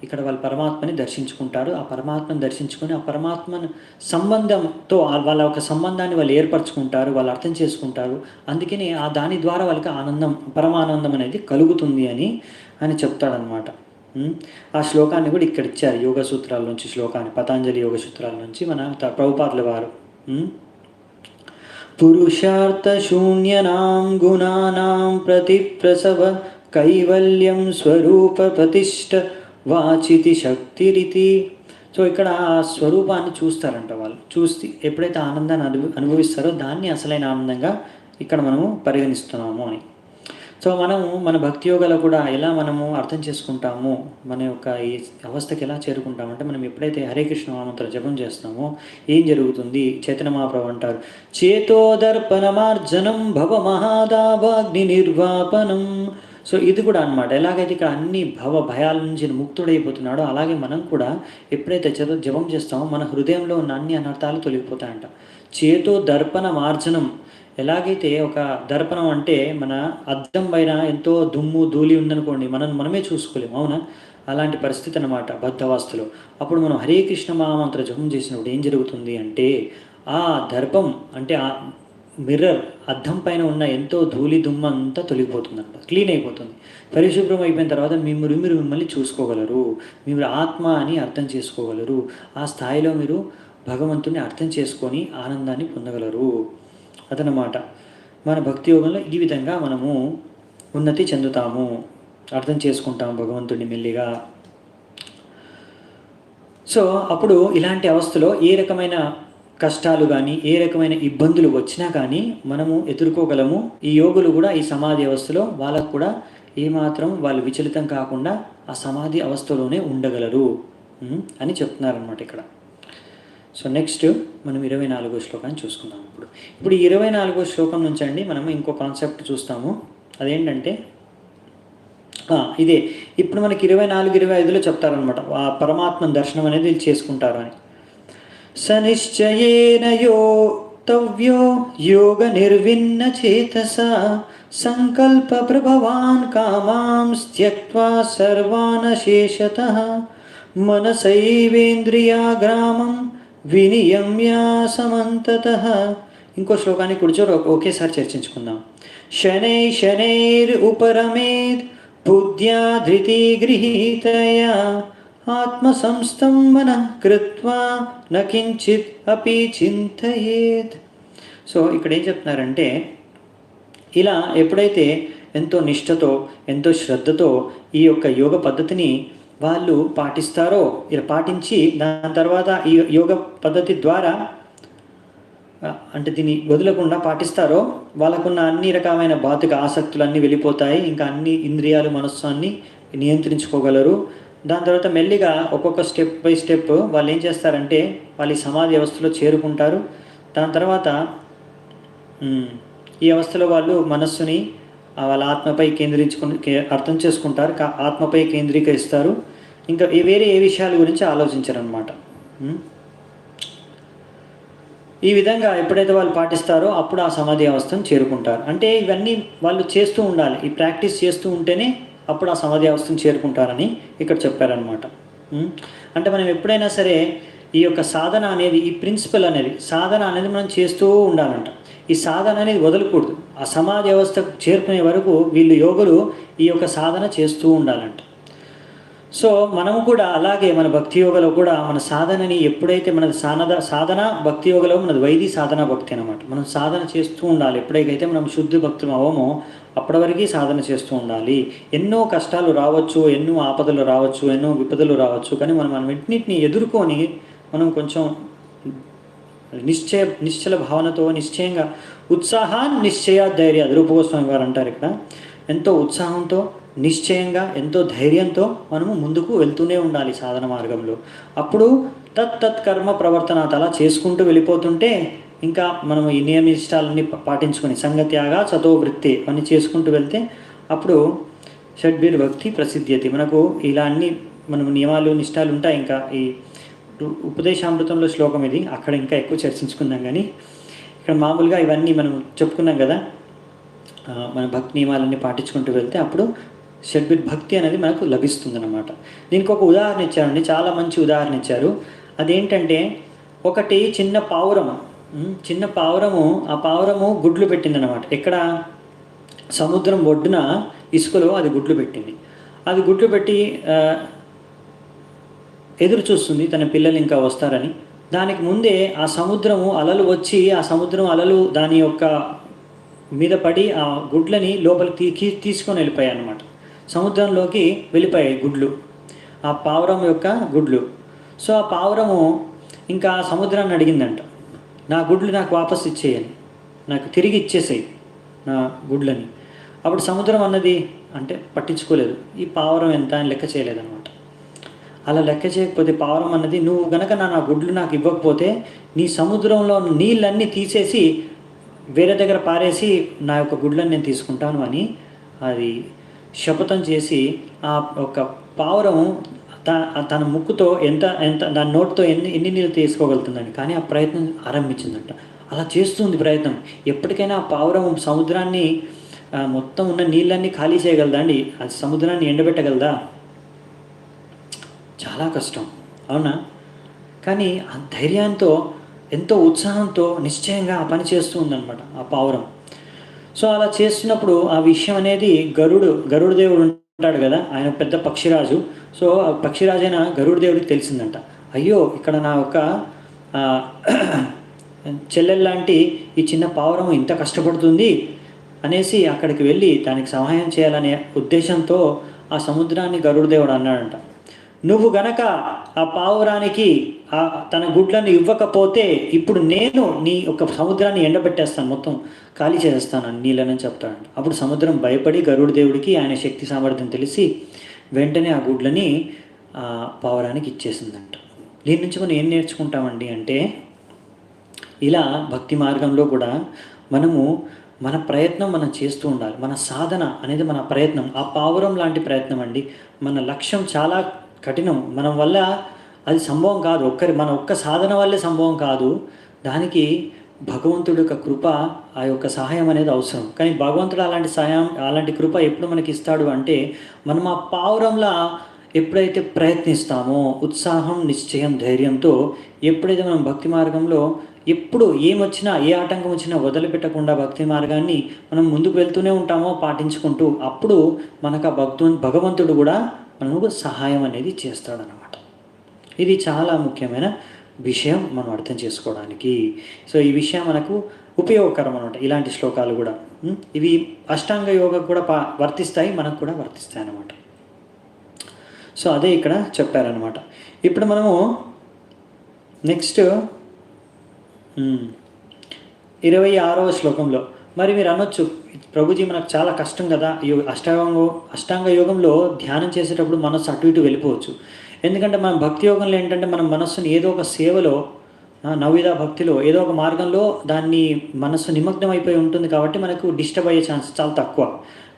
ఇక్కడ వాళ్ళు పరమాత్మని దర్శించుకుంటారు, ఆ పరమాత్మని దర్శించుకొని ఆ పరమాత్మను సంబంధంతో వాళ్ళ ఒక సంబంధాన్ని వాళ్ళు ఏర్పరచుకుంటారు, వాళ్ళు అర్థం చేసుకుంటారు. అందుకని దాని ద్వారా వాళ్ళకి ఆనందం, పరమానందం అనేది కలుగుతుంది అని ఆయన చెప్తాడనమాట. ఆ శ్లోకాన్ని కూడా ఇక్కడ ఇచ్చారు, యోగ సూత్రాల నుంచి శ్లోకాన్ని, పతాంజలి యోగ సూత్రాల నుంచి మన ప్రభుపాదుల వారు. పురుషార్థ శూన్యనాం గుణానాం ప్రతిప్రసవ కైవల్యం స్వరూప ప్రతిష్ట వాచితి శక్తిరితి. సో ఇక్కడ ఆ స్వరూపాన్ని చూస్తారంట వాళ్ళు. చూసి ఎప్పుడైతే ఆనందాన్ని అనుభవిస్తారో దాన్ని అసలైన ఆనందంగా ఇక్కడ మనము పరిగణిస్తున్నాము అని. సో మనము మన భక్తి యోగాలో కూడా ఎలా మనము అర్థం చేసుకుంటాము, మన యొక్క ఈ అవస్థకి ఎలా చేరుకుంటామంటే, మనం ఎప్పుడైతే హరే కృష్ణ మహామంత్ర జపం చేస్తామో ఏం జరుగుతుంది? చైతన్య మహాప్రభు అంటారు, చేతోదర్పణమార్జనం భవ మహాదాభాగ్ని నిర్వాపనం. సో ఇది కూడా అనమాట. ఎలాగైతే ఇక్కడ అన్ని భయాల నుంచి ముక్తుడైపోతున్నాడో, అలాగే మనం కూడా ఎప్పుడైతే జపం చేస్తామో మన హృదయంలో ఉన్న అన్ని అనర్థాలు తొలగిపోతాయంట. చేతో దర్పణ మార్జనం, ఎలాగైతే ఒక దర్పణం అంటే మన అద్దం పైన ఎంతో దుమ్ము ధూళి ఉందనుకోండి, మనమే చూసుకోలేము, అవునా? అలాంటి పరిస్థితి అన్నమాట బద్ధవాస్తులో. అప్పుడు మనం హరే కృష్ణ మహామంత్ర జపం చేసినప్పుడు ఏం జరుగుతుంది అంటే, ఆ దర్పం అంటే ఆ మిర్రర్, అద్దం పైన ఉన్న ఎంతో ధూళి దుమ్ము అంతా తొలగిపోతుంది అనమాట, క్లీన్ అయిపోతుంది. పరిశుభ్రం అయిపోయిన తర్వాత మీరు మిమ్మల్ని చూసుకోగలరు, మీరు ఆత్మ అని అర్థం చేసుకోగలరు. ఆ స్థాయిలో మీరు భగవంతుని అర్థం చేసుకొని ఆనందాన్ని పొందగలరు. అదనమాట మన భక్తి యోగంలో ఈ విధంగా మనము ఉన్నతి చెందుతాము, అర్థం చేసుకుంటాము భగవంతుడిని మెల్లిగా. సో అప్పుడు ఇలాంటి అవస్థలో ఏ రకమైన కష్టాలు కానీ, ఏ రకమైన ఇబ్బందులు వచ్చినా కానీ మనము ఎదుర్కోగలము. ఈ యోగులు కూడా ఈ సమాధి అవస్థలో వాళ్ళకు కూడా ఏమాత్రం వాళ్ళు విచలితం కాకుండా ఆ సమాధి అవస్థలోనే ఉండగలరు అని చెప్తున్నారనమాట ఇక్కడ. సో నెక్స్ట్ మనం 24వ శ్లోకాన్ని చూసుకుందాం. ఇప్పుడు ఈ 24వ శ్లోకం నుంచి అండి మనం ఇంకో కాన్సెప్ట్ చూస్తాము. అదేంటంటే ఇదే ఇప్పుడు మనకి 24, 25లో చెప్తారనమాట, ఆ పరమాత్మ దర్శనం అనేది వీళ్ళు చేసుకుంటారు అని. సనిశ్చయేన యోక్తవ్యో యోగ నిర్విన్న చేతస సంకల్ప ప్రభవాన్ కామాం త్యక్త్వా సర్వానశేషతః మనసైవేంద్రియాగ్రామం వినియమ్య సమంతతః. ఇంకో శ్లోకాన్ని కూర్చో ఒకేసారి చర్చించుకుందాం. శనైర్ ఉపరమేద్ బుద్ధ్యా ధృతి గృహీతయా ఆత్మసంస్థం మనః కృత్వా న కించిత్ అపి చింతయేత్. సో ఇక్కడ ఏం చెప్తున్నారంటే, ఇలా ఎప్పుడైతే ఎంతో నిష్ఠతో, ఎంతో శ్రద్ధతో ఈ యొక్క యోగ పద్ధతిని వాళ్ళు పాటిస్తారో, ఇలా పాటించి దాని తర్వాత ఈ యోగ పద్ధతి ద్వారా అంటే దీన్ని వదలకుండా పాటిస్తారో, వాళ్ళకున్న అన్ని రకమైన భౌతిక ఆసక్తులు అన్నీ వెళ్ళిపోతాయి. ఇంకా అన్ని ఇంద్రియాలు, మనస్సు అన్నీ నియంత్రించుకోగలరు. దాని తర్వాత మెల్లిగా ఒక్కొక్క స్టెప్ బై స్టెప్ వాళ్ళు ఏం చేస్తారంటే వాళ్ళు ఈ సమాధి వ్యవస్థలో చేరుకుంటారు. దాని తర్వాత ఈ అవస్థలో వాళ్ళు మనస్సుని వాళ్ళ ఆత్మపై అర్థం చేసుకుంటారు, ఆత్మపై కేంద్రీకరిస్తారు. ఇంకా వేరే ఏ విషయాల గురించి ఆలోచించరు అనమాట. ఈ విధంగా ఎప్పుడైతే వాళ్ళు పాటిస్తారో అప్పుడు ఆ సమాధి అవస్థను చేరుకుంటారు. అంటే ఇవన్నీ వాళ్ళు చేస్తూ ఉండాలి, ఈ ప్రాక్టీస్ చేస్తూ ఉంటేనే అప్పుడు ఆ సమాధి అవస్థను చేరుకుంటారని ఇక్కడ చెప్పారనమాట. అంటే మనం ఎప్పుడైనా సరే ఈ యొక్క సాధన అనేది, ఈ ప్రిన్సిపల్ అనేది, సాధన అనేది మనం చేస్తూ ఉండాలంట. ఈ సాధన అనేది వదలకూడదు. ఆ సమాధి వ్యవస్థకు చేరుకునే వరకు వీళ్ళు యోగులు ఈ యొక్క సాధన చేస్తూ ఉండాలంట. సో మనము కూడా అలాగే మన భక్తి యోగలో కూడా మన సాధనని ఎప్పుడైతే మనది సాధన భక్తి యోగలో మనది వైది సాధన భక్తి అనమాట. మనం సాధన చేస్తూ ఉండాలి. ఎప్పుడైతే మనం శుద్ధి భక్తులు అవ్వమో అప్పటి వరకు సాధన చేస్తూ ఉండాలి. ఎన్నో కష్టాలు రావచ్చు, ఎన్నో ఆపదలు రావచ్చు, ఎన్నో విపదలు రావచ్చు, కానీ మనం వీటిని ఎదుర్కొని మనం కొంచెం నిశ్చల భావనతో నిశ్చయంగా ఉత్సాహాన్ని నిశ్చయ ధైర్య రూపగోస్వామి గారు అంటారు ఇక్కడ. ఎంతో ఉత్సాహంతో, నిశ్చయంగా, ఎంతో ధైర్యంతో మనము ముందుకు వెళ్తూనే ఉండాలి సాధన మార్గంలో. అప్పుడు తత్ కర్మ ప్రవర్తన అలా చేసుకుంటూ వెళ్ళిపోతుంటే ఇంకా మనము ఈ నియమిష్టాలన్నీ పాటించుకొని సంగత్యాగ చతోవృత్తి అని చేసుకుంటూ వెళ్తే అప్పుడు షడ్బీర్ భక్తి ప్రసిద్ధ్యతి. మనకు ఇలా అన్ని మనము నియమాలు నిష్టాలు ఉంటాయి. ఇంకా ఈ ఉపదేశామృతంలో శ్లోకం ఇది, అక్కడ ఇంకా ఎక్కువ చర్చించుకుందాం. కానీ ఇక్కడ మామూలుగా ఇవన్నీ మనం చెప్పుకున్నాం కదా, మన భక్తి నియమాలన్నీ పాటించుకుంటూ వెళ్తే అప్పుడు షడ్బీర్ భక్తి అనేది మనకు లభిస్తుంది అన్నమాట. దీనికి ఒక ఉదాహరణ ఇచ్చారండి, చాలా మంచి ఉదాహరణ ఇచ్చారు. అదేంటంటే ఒకటి చిన్న పావురము ఆ పావురము గుడ్లు పెట్టిందనమాట. ఎక్కడ? సముద్రం ఒడ్డున ఇసుకలో అది గుడ్లు పెట్టింది. అది గుడ్లు పెట్టి ఎదురు చూస్తుంది తన పిల్లలు ఇంకా వస్తారని. దానికి ముందే ఆ సముద్రము అలలు వచ్చి ఆ సముద్రం అలలు దాని యొక్క మీద పడి ఆ గుడ్లని లోపలికి తీసుకొని వెళ్ళిపోయాయి అన్నమాట. సముద్రంలోకి వెళ్ళిపోయాయి గుడ్లు, ఆ పావురం యొక్క గుడ్లు. సో ఆ పావురము ఇంకా సముద్రాన్ని అడిగిందంట, నా గుడ్లు నాకు వాపసు ఇచ్చేయని, నాకు తిరిగి ఇచ్చేసేయి నా గుడ్లని. అప్పుడు సముద్రం అన్నది అంటే పట్టించుకోలేదు, ఈ పావురం ఎంత అని లెక్క చేయలేదన్నమాట. అలా లెక్క చేయకపోతే పావురం అన్నది, నువ్వు గనక నా గుడ్లు నాకు ఇవ్వకపోతే నీ సముద్రంలో నీళ్ళన్నీ తీసేసి వేరే దగ్గర పారేసి నా యొక్క గుడ్లను నేను తీసుకుంటాను అని అది శపథం చేసి ఆ ఒక పావురం తన ముక్కుతో ఎంత దాని నోటితో ఎన్ని నీళ్ళు తీసుకోగలుగుతుందని, కానీ ఆ ప్రయత్నం ఆరంభించిందంట. అలా చేస్తుంది ప్రయత్నం. ఎప్పటికైనా ఆ పావురం సముద్రాన్ని మొత్తం ఉన్న నీళ్ళన్నీ ఖాళీ చేయగలదా అండి? అది సముద్రాన్ని ఎండబెట్టగలదా? చాలా కష్టం, అవునా? కానీ ఆ ధైర్యంతో, ఎంతో ఉత్సాహంతో నిశ్చయంగా ఆ పని చేస్తూ ఉందన్నమాట ఆ పావురం. సో అలా చేస్తున్నప్పుడు ఆ విషయం అనేది గరుడు దేవుడు ఉంటాడు కదా, ఆయన పెద్ద పక్షిరాజు. సో ఆ పక్షిరాజు అయిన గరుడు దేవుడికి తెలిసిందంట, అయ్యో ఇక్కడ నా యొక్క చెల్లెల్లాంటి ఈ చిన్న పావురం ఇంత కష్టపడుతుంది అనేసి అక్కడికి వెళ్ళి దానికి సహాయం చేయాలనే ఉద్దేశంతో ఆ సముద్రాన్ని గరుడు దేవుడు అన్నాడంట, నువ్వు గనక ఆ పావురానికి తన గుడ్లను ఇవ్వకపోతే ఇప్పుడు నేను నీ ఒక సముద్రాన్ని ఎండబెట్టేస్తాను, మొత్తం ఖాళీ చేసేస్తాను నీళ్ళని చెప్తాడు. అప్పుడు సముద్రం భయపడి గరుడు దేవుడికి ఆయన శక్తి సామర్థ్యం తెలిసి వెంటనే ఆ గుడ్లని పావురానికి ఇచ్చేసిందంట. దీని నుంచి మనం ఏం నేర్చుకుంటామండి అంటే, ఇలా భక్తి మార్గంలో కూడా మనము మన ప్రయత్నం మనం చేస్తూ ఉండాలి. మన సాధన అనేది మన ప్రయత్నం, ఆ పావురం లాంటి ప్రయత్నం అండి. మన లక్ష్యం చాలా కఠినం, మన వల్ల అది సంభవం కాదు, మన ఒక్క సాధన వల్లే సంభవం కాదు. దానికి భగవంతుడి యొక్క కృప, ఆ యొక్క సహాయం అనేది అవసరం. కానీ భగవంతుడు అలాంటి కృప ఎప్పుడు మనకి ఇస్తాడు అంటే, మనం ఆ పావురంలా ఎప్పుడైతే ప్రయత్నిస్తామో ఉత్సాహం, నిశ్చయం, ధైర్యంతో ఎప్పుడైతే మనం భక్తి మార్గంలో ఎప్పుడు ఏమొచ్చినా, ఏ ఆటంకం వచ్చినా వదిలిపెట్టకుండా భక్తి మార్గాన్ని మనం ముందుకు వెళ్తూనే ఉంటామో పాటించుకుంటూ, అప్పుడు మనకు ఆ భగవంతుడు కూడా మనకు సహాయం అనేది చేస్తాడనమాట. ఇది చాలా ముఖ్యమైన విషయం మనం అర్థం చేసుకోవడానికి. సో ఈ విషయం మనకు ఉపయోగకరం అనమాట. ఇలాంటి శ్లోకాలు కూడా ఇవి అష్టాంగ యోగకు కూడా వర్తిస్తాయి, మనకు కూడా వర్తిస్తాయి అన్నమాట. సో అదే ఇక్కడ చెప్పారనమాట. ఇప్పుడు మనము నెక్స్ట్ 26వ శ్లోకంలో మరి మీరు అనొచ్చు, ప్రభుజీ మనకు చాలా కష్టం కదా, అష్టాంగ యోగంలో ధ్యానం చేసేటప్పుడు మనస్సు అటు ఇటు వెళ్ళిపోవచ్చు. ఎందుకంటే మనం భక్తి యోగంలో ఏంటంటే మనం మనస్సుని ఏదో ఒక సేవలో, నవవిధ భక్తిలో ఏదో ఒక మార్గంలో దాన్ని మనస్సు నిమగ్నం అయిపోయి ఉంటుంది కాబట్టి మనకు డిస్టర్బ్ అయ్యే ఛాన్స్ చాలా తక్కువ.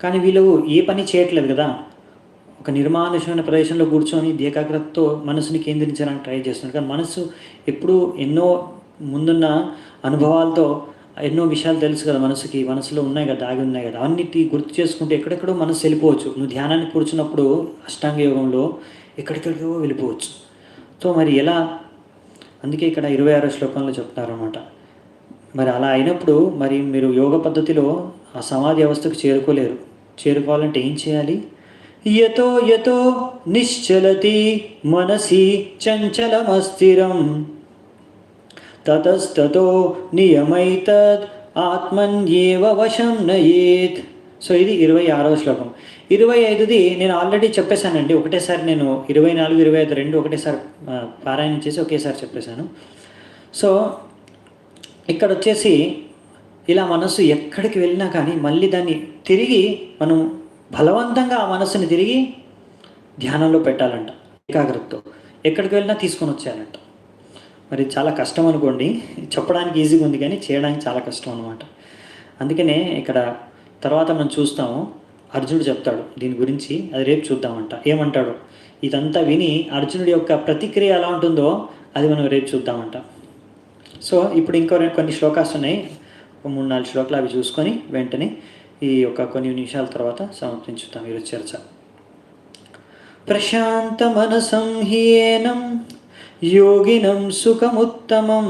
కానీ వీళ్ళు ఏ పని చేయట్లేదు కదా, ఒక నిర్మానుషమైన ప్రదేశంలో కూర్చొని ఏకాగ్రతతో మనసుని కేంద్రించడానికి ట్రై చేస్తున్నారు. కానీ మనసు ఎప్పుడూ ఎన్నో ముందున్న అనుభవాలతో ఎన్నో విషయాలు తెలుసు కదా మనసులో ఉన్నాయి కదా, దాగి ఉన్నాయి కదా, అన్నిటి గుర్తు చేసుకుంటే ఎక్కడెక్కడో మనసు వెళ్ళిపోవచ్చు. నువ్వు ధ్యానానికి కూర్చున్నప్పుడు అష్టాంగ యోగంలో ఎక్కడెక్కడికో వెళ్ళిపోవచ్చు. సో మరి ఎలా, అందుకే ఇక్కడ 26వ శ్లోకంలో చెప్తారన్నమాట. మరి అలా అయినప్పుడు మరి మీరు యోగ పద్ధతిలో ఆ సమాధి అవస్థకు చేరుకోవాలంటే ఏం చేయాలి? యతో యతో నిశ్చలతి మనసి చంచలమస్థిరం తతస్తతో నియమైతద్ ఆత్మన్యేవ వశం నయేత్. సో ఇది 26వ శ్లోకం. 25ది నేను ఆల్రెడీ చెప్పేశానండి, ఒకటేసారి నేను 24, 25 రెండు ఒకటేసారి పారాయణం చేసి ఒకేసారి చెప్పేశాను. సో ఇక్కడ వచ్చేసి ఇలా మనసు ఎక్కడికి వెళ్ళినా కానీ మళ్ళీ దాన్ని తిరిగి మనం బలవంతంగా ఆ మనసుని తిరిగి ధ్యానంలో పెట్టాలంట, ఏకాగ్రతతో ఎక్కడికి వెళ్ళినా తీసుకొని వచ్చేయాలంట. మరి చాలా కష్టం అనుకోండి, చెప్పడానికి ఈజీగా ఉంది కానీ చేయడానికి చాలా కష్టం అనమాట. అందుకనే ఇక్కడ తర్వాత మనం చూస్తాము, అర్జునుడు చెప్తాడు దీని గురించి, అది రేపు చూద్దామంట. ఏమంటాడు ఇదంతా విని అర్జునుడి యొక్క ప్రతిక్రియ ఎలా ఉంటుందో అది మనం రేపు చూద్దామంట. సో ఇప్పుడు ఇంకో కొన్ని శ్లోకాలు ఉన్నాయి, 3-4 శ్లోకాలు, అవి చూసుకొని వెంటనే ఈ యొక్క కొన్ని నిమిషాల తర్వాత సమర్పించుతాం ఈరోజు చర్చ. ప్రశాంత మనసం హీనం యోగినం సుఖముత్తమం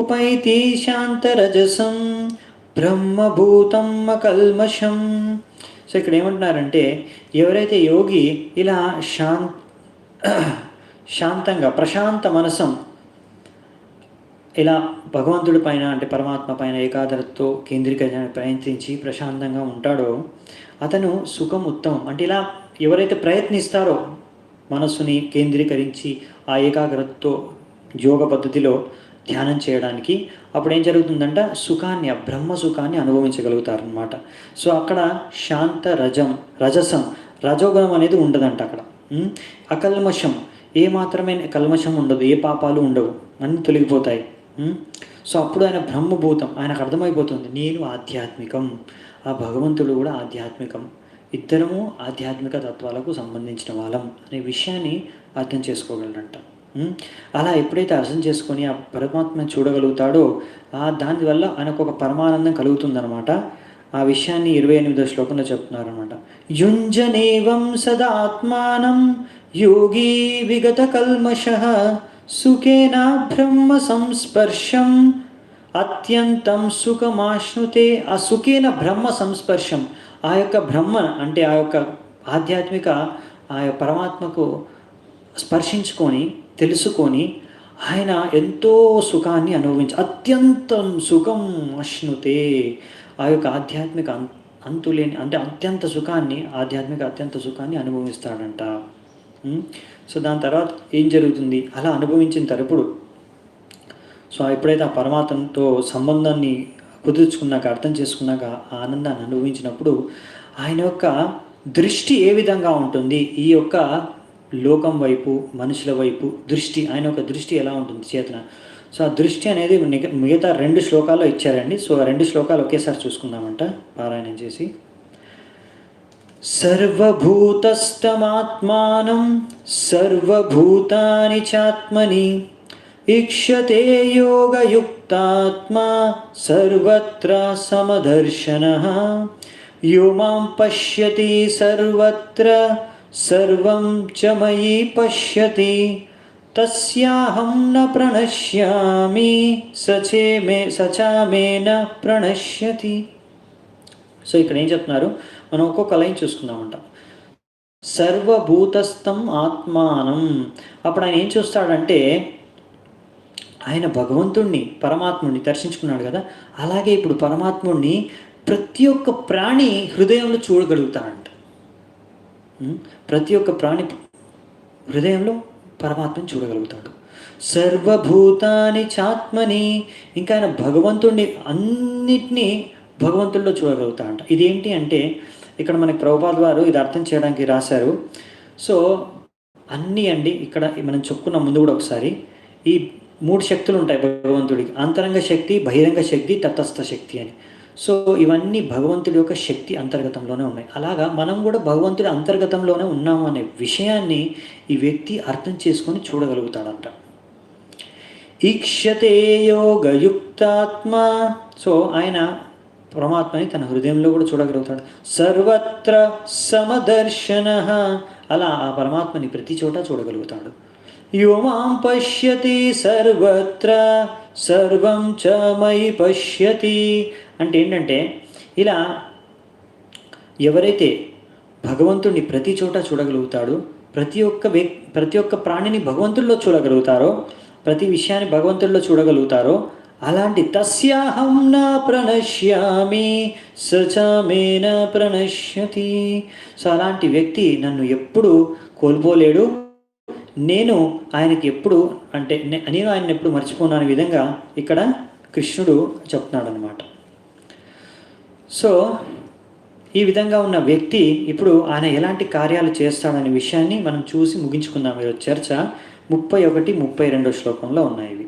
ఉపైతి శాంతరజసం బ్రహ్మభూతం అకల్మషం. సో ఇక్కడ ఏమంటున్నారంటే, ఎవరైతే యోగి ఇలా శాంతంగా ప్రశాంత మనసం ఇలా భగవంతుడి పైన అంటే పరమాత్మ పైన ఏకాగ్రతతో కేంద్రీకరించడానికి ప్రయత్నించి ప్రశాంతంగా ఉంటాడో అతను సుఖం ఉత్తమం. అంటే ఇలా ఎవరైతే ప్రయత్నిస్తారో మనస్సుని కేంద్రీకరించి ఆ ఏకాగ్రతతో యోగ పద్ధతిలో ధ్యానం చేయడానికి, అప్పుడు ఏం జరుగుతుందంట, సుఖాన్ని, ఆ బ్రహ్మ సుఖాన్ని అనుభవించగలుగుతారనమాట. సో అక్కడ శాంత రజసం రజోగుణం అనేది ఉండదంట అక్కడ. అకల్మషం, ఏ మాత్రమే కల్మషం ఉండదు, ఏ పాపాలు ఉండవు, అన్నీ తొలగిపోతాయి. సో అప్పుడు ఆయన బ్రహ్మభూతం, ఆయనకు అర్థమైపోతుంది నేను ఆధ్యాత్మికం, ఆ భగవంతుడు కూడా ఆధ్యాత్మికం, ఇద్దరము ఆధ్యాత్మిక తత్వాలకు సంబంధించిన వాళ్ళం అనే విషయాన్ని అర్థం చేసుకోగలరంట. అలా ఎప్పుడైతే అర్థం చేసుకొని ఆ పరమాత్మని చూడగలుగుతాడో దానివల్ల ఆయనకు ఒక పరమానందం కలుగుతుందనమాట. ఆ విషయాన్ని 28వ శ్లోకంలో చెప్తున్నారనమాట. యుంజనేవం సదాత్మానం యోగి విగత కల్మషః సుఖేన బ్రహ్మ సంస్పర్శం అత్యంతం సుఖమాశ్నుతే. ఆ సుఖేన బ్రహ్మ సంస్పర్శం, ఆ యొక్క బ్రహ్మ అంటే ఆ యొక్క ఆధ్యాత్మిక ఆ యొక్క పరమాత్మకు స్పర్శించుకొని తెలుసుకొని ఆయన ఎంతో సుఖాన్ని అత్యంతం సుఖం అశ్నుతే, ఆ యొక్క ఆధ్యాత్మిక అంతులేని అంటే అత్యంత సుఖాన్ని అనుభవిస్తాడంట. సో దాని తర్వాత ఏం జరుగుతుంది, అలా అనుభవించిన తరపుడు సో ఎప్పుడైతే ఆ పరమాత్మతో సంబంధాన్ని కుదుర్చుకున్నాక, అర్థం చేసుకున్నాక, ఆ ఆనందాన్ని అనుభవించినప్పుడు ఆయన యొక్క దృష్టి ఏ విధంగా ఉంటుంది, ఈ యొక్క లోకం వైపు, మనుషుల వైపు దృష్టి, ఆయన యొక్క దృష్టి ఎలా ఉంటుంది చేతన. సో ఆ దృష్టి అనేది మిగతా 2 శ్లోకాల్లో ఇచ్చారండి. సో ఆ 2 శ్లోకాలు ఒకేసారి చూసుకుందామంట పారాయణం చేసి. సర్వభూతస్థమాత్మానం సర్వభూతాని చాత్మని ఈక్షతే యోగయుక్తాత్మా సర్వత్ర సమదర్శనః యో మాం పశ్యతి సర్వత్ర సర్వం చ మయి పశ్యతి తస్యాహం న ప్రణశ్యామి సచామే న ప్రణశ్యతి. సో ఇక్కడ ఏం చెప్తున్నారు, మనం ఒక్కొక్క లైన్ చూసుకుందామంట. సర్వభూతస్థం ఆత్మానం, అప్పుడు ఆయన ఏం చూస్తాడంటే ఆయన భగవంతుణ్ణి పరమాత్ముడిని దర్శించుకున్నాడు కదా, అలాగే ఇప్పుడు పరమాత్ముడిని ప్రతి ఒక్క ప్రాణి హృదయంలో చూడగలుగుతాడంట. ప్రతి ఒక్క ప్రాణి హృదయంలో పరమాత్మని చూడగలుగుతాడు. సర్వభూతాని చాత్మని, ఇంకా ఆయన భగవంతుడిని అన్నిటినీ భగవంతుల్లో చూడగలుగుతాడంట. ఇదేంటి అంటే ఇక్కడ మనకి ప్రభుపాద వారు ఇది అర్థం చేయడానికి రాశారు. సో అన్నీ అండి ఇక్కడ మనం చెప్పుకున్న ముందు కూడా ఒకసారి ఈ 3 శక్తులు ఉంటాయి భగవంతుడికి: అంతరంగ శక్తి, బహిరంగ శక్తి, తటస్థ శక్తి అని. సో ఇవన్నీ భగవంతుడి యొక్క శక్తి అంతర్గతంలోనే ఉన్నాయి. అలాగా మనం కూడా భగవంతుడి అంతర్గతంలోనే ఉన్నాము అనే విషయాన్ని ఈ వ్యక్తి అర్థం చేసుకొని చూడగలుగుతాడంట. ఈక్షతే యోగయుక్తాత్మ. సో ఆయన పరమాత్మని తన హృదయంలో కూడా చూడగలుగుతాడు. సర్వత్ర సమదర్శన. అలా ఆ పరమాత్మని ప్రతి చోట చూడగలుగుతాడు. యో మాం పశ్యతి సర్వత్ర సర్వం చ మయి పశ్యతి. అంటే ఏంటంటే ఇలా ఎవరైతే భగవంతుడిని ప్రతి చోట చూడగలుగుతాడో, ప్రతి ఒక్క ప్రాణిని భగవంతుల్లో చూడగలుగుతారో, ప్రతి విషయాన్ని భగవంతుల్లో చూడగలుగుతారో, అలాంటి తస్యాహం న ప్రణశ్యామి సచమేన ప్రణశ్యతి. సో అలాంటి వ్యక్తి నన్ను ఎప్పుడు కోల్పోలేడు, నేను ఆయనకి ఎప్పుడు అంటే నేను ఆయన ఎప్పుడు మర్చిపోను అనే విధంగా ఇక్కడ కృష్ణుడు చెప్తున్నాడు అనమాట. సో ఈ విధంగా ఉన్న వ్యక్తి ఇప్పుడు ఆయన ఎలాంటి కార్యాలు చేస్తాడనే విషయాన్ని మనం చూసి ముగించుకుందాం. ఈరోజు చర్చ 31, 32 శ్లోకంలో ఉన్నాయి ఇవి.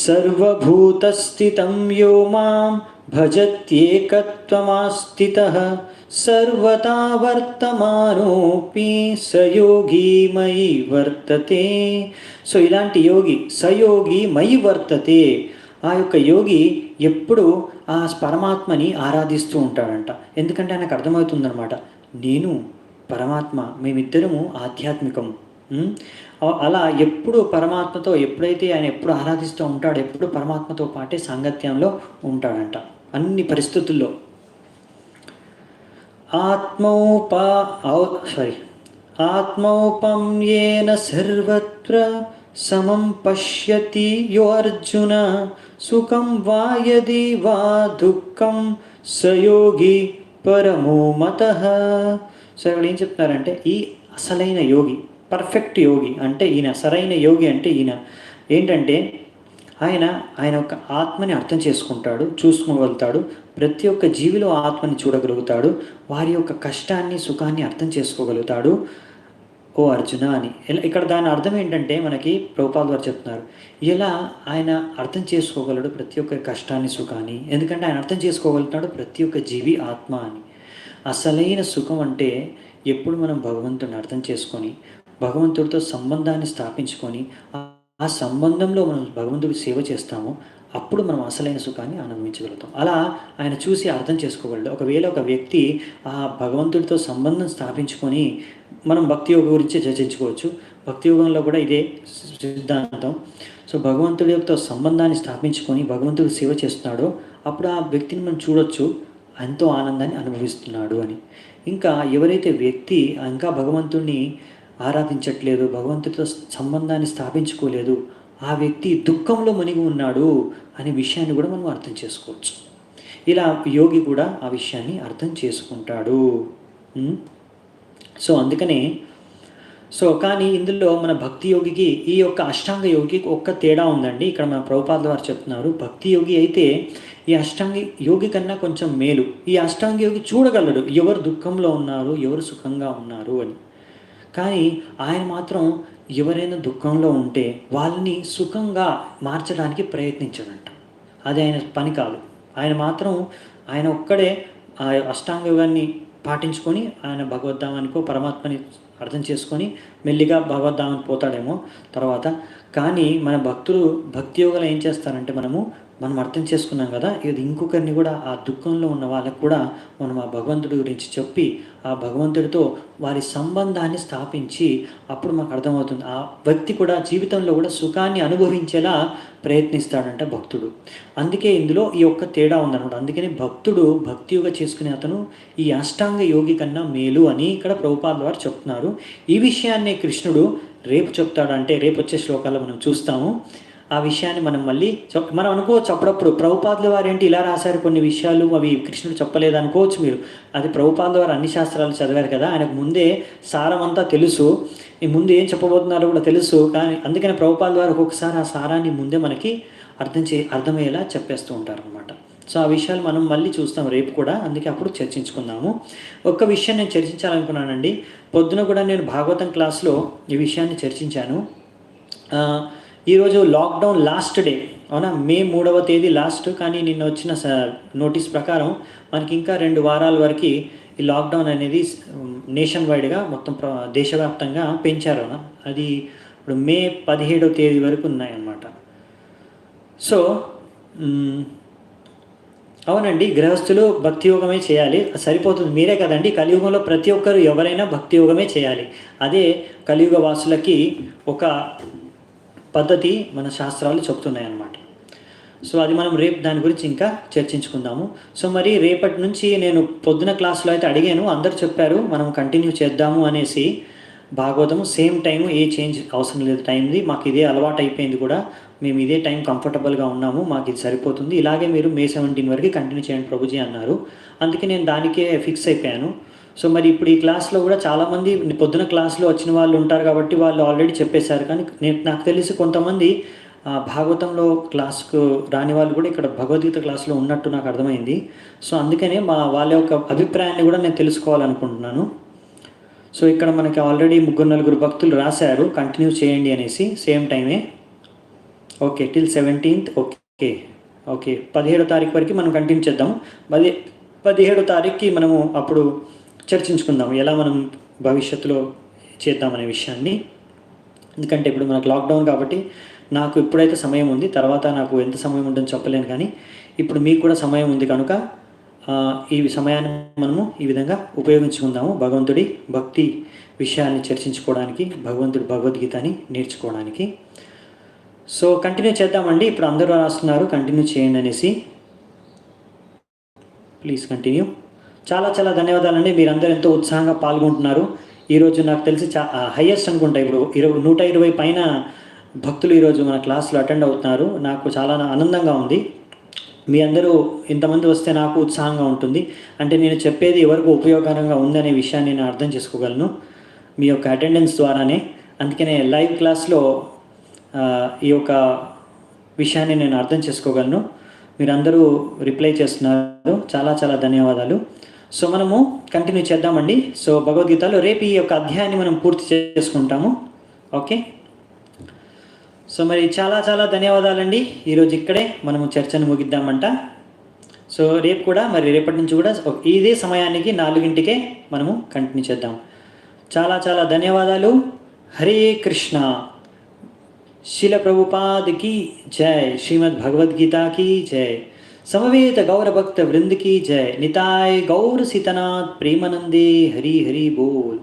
సర్వభూతస్థితం యో మాం భజత్యేకత్వమాస్థితః సర్వతా వర్తమానోపి సయోగి మయి వర్తతే. సో ఇలాంటి యోగి సయోగి మయి వర్తతే. ఆ యొక్క యోగి ఎప్పుడు ఆ పరమాత్మని ఆరాధిస్తూ ఉంటాడంట. ఎందుకంటే ఆయనకు అర్థమవుతుందన్నమాట, నేను పరమాత్మ మేమిద్దరము ఆధ్యాత్మికం. అలా ఎప్పుడు పరమాత్మతో ఎప్పుడైతే ఆయన ఎప్పుడు ఆరాధిస్తూ ఉంటాడో, ఎప్పుడు పరమాత్మతో పాటే సాంగత్యంలో ఉంటాడంట అన్ని పరిస్థితుల్లో. ఆత్మౌపమ్యేన సర్వత్ర సమం పశ్యతి యో అర్జున సుఖం వా యది వా దుఃఖం సయోగి పరమో మతః. సో ఇక్కడ ఏం చెప్తున్నారంటే ఈ అసలైన యోగి, పర్ఫెక్ట్ యోగి అంటే ఈయన, సరైన యోగి అంటే ఈయన ఏంటంటే ఆయన యొక్క ఆత్మని అర్థం చేసుకుంటాడు, చూసుకోగలుగుతాడు. ప్రతి ఒక్క జీవిలో ఆత్మని చూడగలుగుతాడు. వారి యొక్క కష్టాన్ని సుఖాన్ని అర్థం చేసుకోగలుగుతాడు ఓ అర్జున అని. ఇక్కడ దాని అర్థం ఏంటంటే మనకి ప్రభుపాద వారు చెప్తున్నారు, ఎలా ఆయన అర్థం చేసుకోగలడు ప్రతి ఒక్క కష్టాన్ని సుఖాన్ని. ఎందుకంటే ఆయన అర్థం చేసుకోగలుగుతాడు ప్రతి ఒక్క జీవి ఆత్మ అని. అసలైన సుఖం అంటే ఎప్పుడు మనం భగవంతుడిని అర్థం చేసుకొని భగవంతుడితో సంబంధాన్ని స్థాపించుకొని ఆ సంబంధంలో మనం భగవంతుడికి సేవ చేస్తామో అప్పుడు మనం అసలైన సుఖాన్ని అనుభవించగలుగుతాం. అలా ఆయన చూసి అర్థం చేసుకోగలడు. ఒకవేళ ఒక వ్యక్తి ఆ భగవంతుడితో సంబంధం స్థాపించుకొని, మనం భక్తి యోగం గురించి చర్చించుకోవచ్చు, భక్తి యోగంలో కూడా ఇదే సిద్ధాంతం. సో భగవంతుడితో సంబంధాన్ని స్థాపించుకొని భగవంతుడికి సేవ చేస్తున్నాడో అప్పుడు ఆ వ్యక్తిని మనం చూడొచ్చు ఎంతో ఆనందాన్ని అనుభవిస్తున్నాడు అని. ఇంకా ఎవరైతే వ్యక్తి ఇంకా భగవంతుడిని ఆరాధించట్లేదు, భగవంతుడితో సంబంధాన్ని స్థాపించుకోలేదు, ఆ వ్యక్తి దుఃఖంలో మునిగి ఉన్నాడు అనే విషయాన్ని కూడా మనం అర్థం చేసుకోవచ్చు. ఇలా యోగి కూడా ఆ విషయాన్ని అర్థం చేసుకుంటాడు. సో అందుకనే కానీ ఇందులో మన భక్తి యోగికి ఈ యొక్క అష్టాంగ యోగికి ఒక్క తేడా ఉందండి. ఇక్కడ మన ప్రభుపాద వారు చెప్తున్నారు, భక్తి యోగి అయితే ఈ అష్టాంగ యోగి కన్నా కొంచెం మేలు. ఈ అష్టాంగ యోగి చూడగలడు ఎవరు దుఃఖంలో ఉన్నారు, ఎవరు సుఖంగా ఉన్నారు అని. కానీ ఆయన మాత్రం ఎవరైనా దుఃఖంలో ఉంటే వాళ్ళని సుఖంగా మార్చడానికి ప్రయత్నించడంట. అది ఆయన పని కాదు. ఆయన ఒక్కడే ఆ అష్టాంగ యోగాన్ని పాటించుకొని ఆయన భగవద్ధామానికో పరమాత్మని అర్థం చేసుకొని మెల్లిగా భగవద్ధామానికి పోతాడేమో తర్వాత. కానీ మన భక్తులు భక్తి యోగాలు ఏం చేస్తారంటే మనం అర్థం చేసుకున్నాం కదా, ఇది ఇంకొకరిని కూడా ఆ దుఃఖంలో ఉన్న వాళ్ళకు కూడా మనం ఆ భగవంతుడి గురించి చెప్పి ఆ భగవంతుడితో వారి సంబంధాన్ని స్థాపించి అప్పుడు మాకు అర్థమవుతుంది ఆ వ్యక్తి కూడా జీవితంలో కూడా సుఖాన్ని అనుభవించేలా ప్రయత్నిస్తాడంట భక్తుడు. అందుకే ఇందులో ఈ ఒక్క తేడా ఉందన్నమాట. అందుకని భక్తుడు భక్తి యోగ చేసుకునే అతను ఈ అష్టాంగ యోగి కన్నా మేలు అని ఇక్కడ ప్రభుపాద వారు చెప్తున్నారు. ఈ విషయాన్నే కృష్ణుడు రేపు చెప్తాడు. అంటే రేపు వచ్చే శ్లోకాల్లో మనం చూస్తాము. ఆ విషయాన్ని మనం అనుకోవచ్చు అప్పుడప్పుడు ప్రభుపాదుల వారు ఏంటి ఇలా రాశారు కొన్ని విషయాలు, అవి కృష్ణుడు చెప్పలేదు అనుకోవచ్చు మీరు. అది ప్రభుపాదుల వారు అన్ని శాస్త్రాలు చదివారు కదా, ఆయనకు ముందే సారం అంతా తెలుసు, ఈ ముందు ఏం చెప్పబోతున్నారో కూడా తెలుసు. కానీ అందుకని ప్రభుపాదుల వారు ఒక్కొక్కసారి ఆ సారాన్ని ముందే మనకి అర్థమయ్యేలా చెప్పేస్తూ ఉంటారు అనమాట. సో ఆ విషయాలు మనం మళ్ళీ చూస్తాం రేపు కూడా, అందుకే అప్పుడు చర్చించుకుందాము. ఒక్క విషయం నేను చర్చించాలనుకున్నానండి. పొద్దున కూడా నేను భాగవతం క్లాస్లో ఈ విషయాన్ని చర్చించాను. ఈరోజు లాక్డౌన్ లాస్ట్ డే, అవునా, మే 3వ తేదీ లాస్ట్. కానీ నిన్న వచ్చిన నోటీస్ ప్రకారం మనకి ఇంకా 2 వారాల వరకు ఈ లాక్డౌన్ అనేది నేషన్ వైడ్గా మొత్తం దేశవ్యాప్తంగా పెంచారు. అది ఇప్పుడు మే 17వ తేదీ వరకు ఉన్నాయన్నమాట. సో అవునండి, గృహస్థులు భక్తి యోగమే చేయాలి, సరిపోతుంది. మీరే కదండి, కలియుగంలో ప్రతి ఒక్కరు ఎవరైనా భక్తి యోగమే చేయాలి. అదే కలియుగ వాసులకి ఒక పద్ధతి మన శాస్త్రాలు చెప్తున్నాయి అన్నమాట. సో అది మనం రేపు దాని గురించి ఇంకా చర్చించుకుందాము. సో మరి రేపటి నుంచి నేను పొద్దున క్లాస్లో అయితే అడిగాను, అందరు చెప్పారు మనం కంటిన్యూ చేద్దాము అనేసి. భాగవతము సేమ్ టైం, ఏ చేంజ్ అవసరం లేదు టైంది, మాకు ఇదే అలవాటు అయిపోయింది కూడా, మేము ఇదే టైం కంఫర్టబుల్గా ఉన్నాము, మాకు ఇది సరిపోతుంది, ఇలాగే మీరు మే 17 వరకు కంటిన్యూ చేయండి ప్రభుజీ అన్నారు. అందుకే నేను దానికే ఫిక్స్ అయిపోయాను. సో మరి ఇప్పుడు ఈ క్లాస్లో కూడా చాలామంది పొద్దున క్లాస్లో వచ్చిన వాళ్ళు ఉంటారు కాబట్టి వాళ్ళు ఆల్రెడీ చెప్పేశారు. కానీ నాకు తెలిసి కొంతమంది భాగవతంలో క్లాస్కు రాని వాళ్ళు కూడా ఇక్కడ భగవద్గీత క్లాస్లో ఉన్నట్టు నాకు అర్థమైంది. సో అందుకనే వాళ్ళ యొక్క అభిప్రాయాన్ని కూడా నేను తెలుసుకోవాలనుకుంటున్నాను. సో ఇక్కడ మనకి ఆల్రెడీ 3-4 భక్తులు రాశారు కంటిన్యూ చేయండి అనేసి, సేమ్ టైమే. Okay, till 17th. ఓకే 17వ తారీఖు వరకు మనం కంటిన్యూ చేద్దాం. 17వ తారీఖుకి మనము అప్పుడు చర్చించుకుందాం ఎలా మనం భవిష్యత్తులో చేద్దామనే విషయాన్ని. ఎందుకంటే ఇప్పుడు మనకు లాక్డౌన్ కాబట్టి నాకు ఇప్పుడైతే సమయం ఉంది, తర్వాత నాకు ఎంత సమయం ఉంటుందో చెప్పలేను. కానీ ఇప్పుడు మీకు కూడా సమయం ఉంది కనుక ఈ సమయాన్ని మనము ఈ విధంగా ఉపయోగించుకుందాము భగవంతుడి భక్తి విషయాన్ని చర్చించుకోవడానికి, భగవద్గీతని నేర్చుకోవడానికి. సో కంటిన్యూ చేద్దామండి. ఇప్పుడు అందరూ రాస్తున్నారు కంటిన్యూ చేయండి అనేసి. Please continue. చాలా చాలా ధన్యవాదాలండి, మీరందరూ ఎంతో ఉత్సాహంగా పాల్గొంటున్నారు. ఈరోజు నాకు తెలిసి హయ్యెస్ట్ అనుకుంటా, ఇప్పుడు 120 పైన భక్తులు ఈరోజు మన క్లాస్లో అటెండ్ అవుతున్నారు. నాకు చాలా ఆనందంగా ఉంది. మీ అందరూ ఇంతమంది వస్తే నాకు ఉత్సాహంగా ఉంటుంది. అంటే నేను చెప్పేది ఎవరికి ఉపయోగకరంగా ఉందనే విషయాన్ని నేను అర్థం చేసుకోగలను మీ యొక్క అటెండెన్స్ ద్వారానే. అందుకనే లైవ్ క్లాస్లో ఈ యొక్క విషయాన్ని నేను అర్థం చేసుకోగలను. మీరందరూ రిప్లై చేస్తున్నారు, చాలా చాలా ధన్యవాదాలు. సో మనము కంటిన్యూ చేద్దామండి. సో భగవద్గీతలో రేపు ఈ యొక్క అధ్యాయాన్ని మనం పూర్తి చేసుకుంటాము. ఓకే, సో మరి చాలా చాలా ధన్యవాదాలండి. ఈరోజు ఇక్కడే మనము చర్చను ముగిద్దామంట. సో రేపు కూడా మరి రేపటి నుంచి కూడా ఇదే సమయానికి 4ంటికే మనము కంటిన్యూ చేద్దాం. చాలా చాలా ధన్యవాదాలు. హరే కృష్ణ. శిల ప్రభుపాద్ की जय, श्रीमद् भगवद्गीता की जय, समवेत गौर भक्त वृंद की जय, निताय गौर सीतनाथ प्रेमानंदे हरि हरि बोल.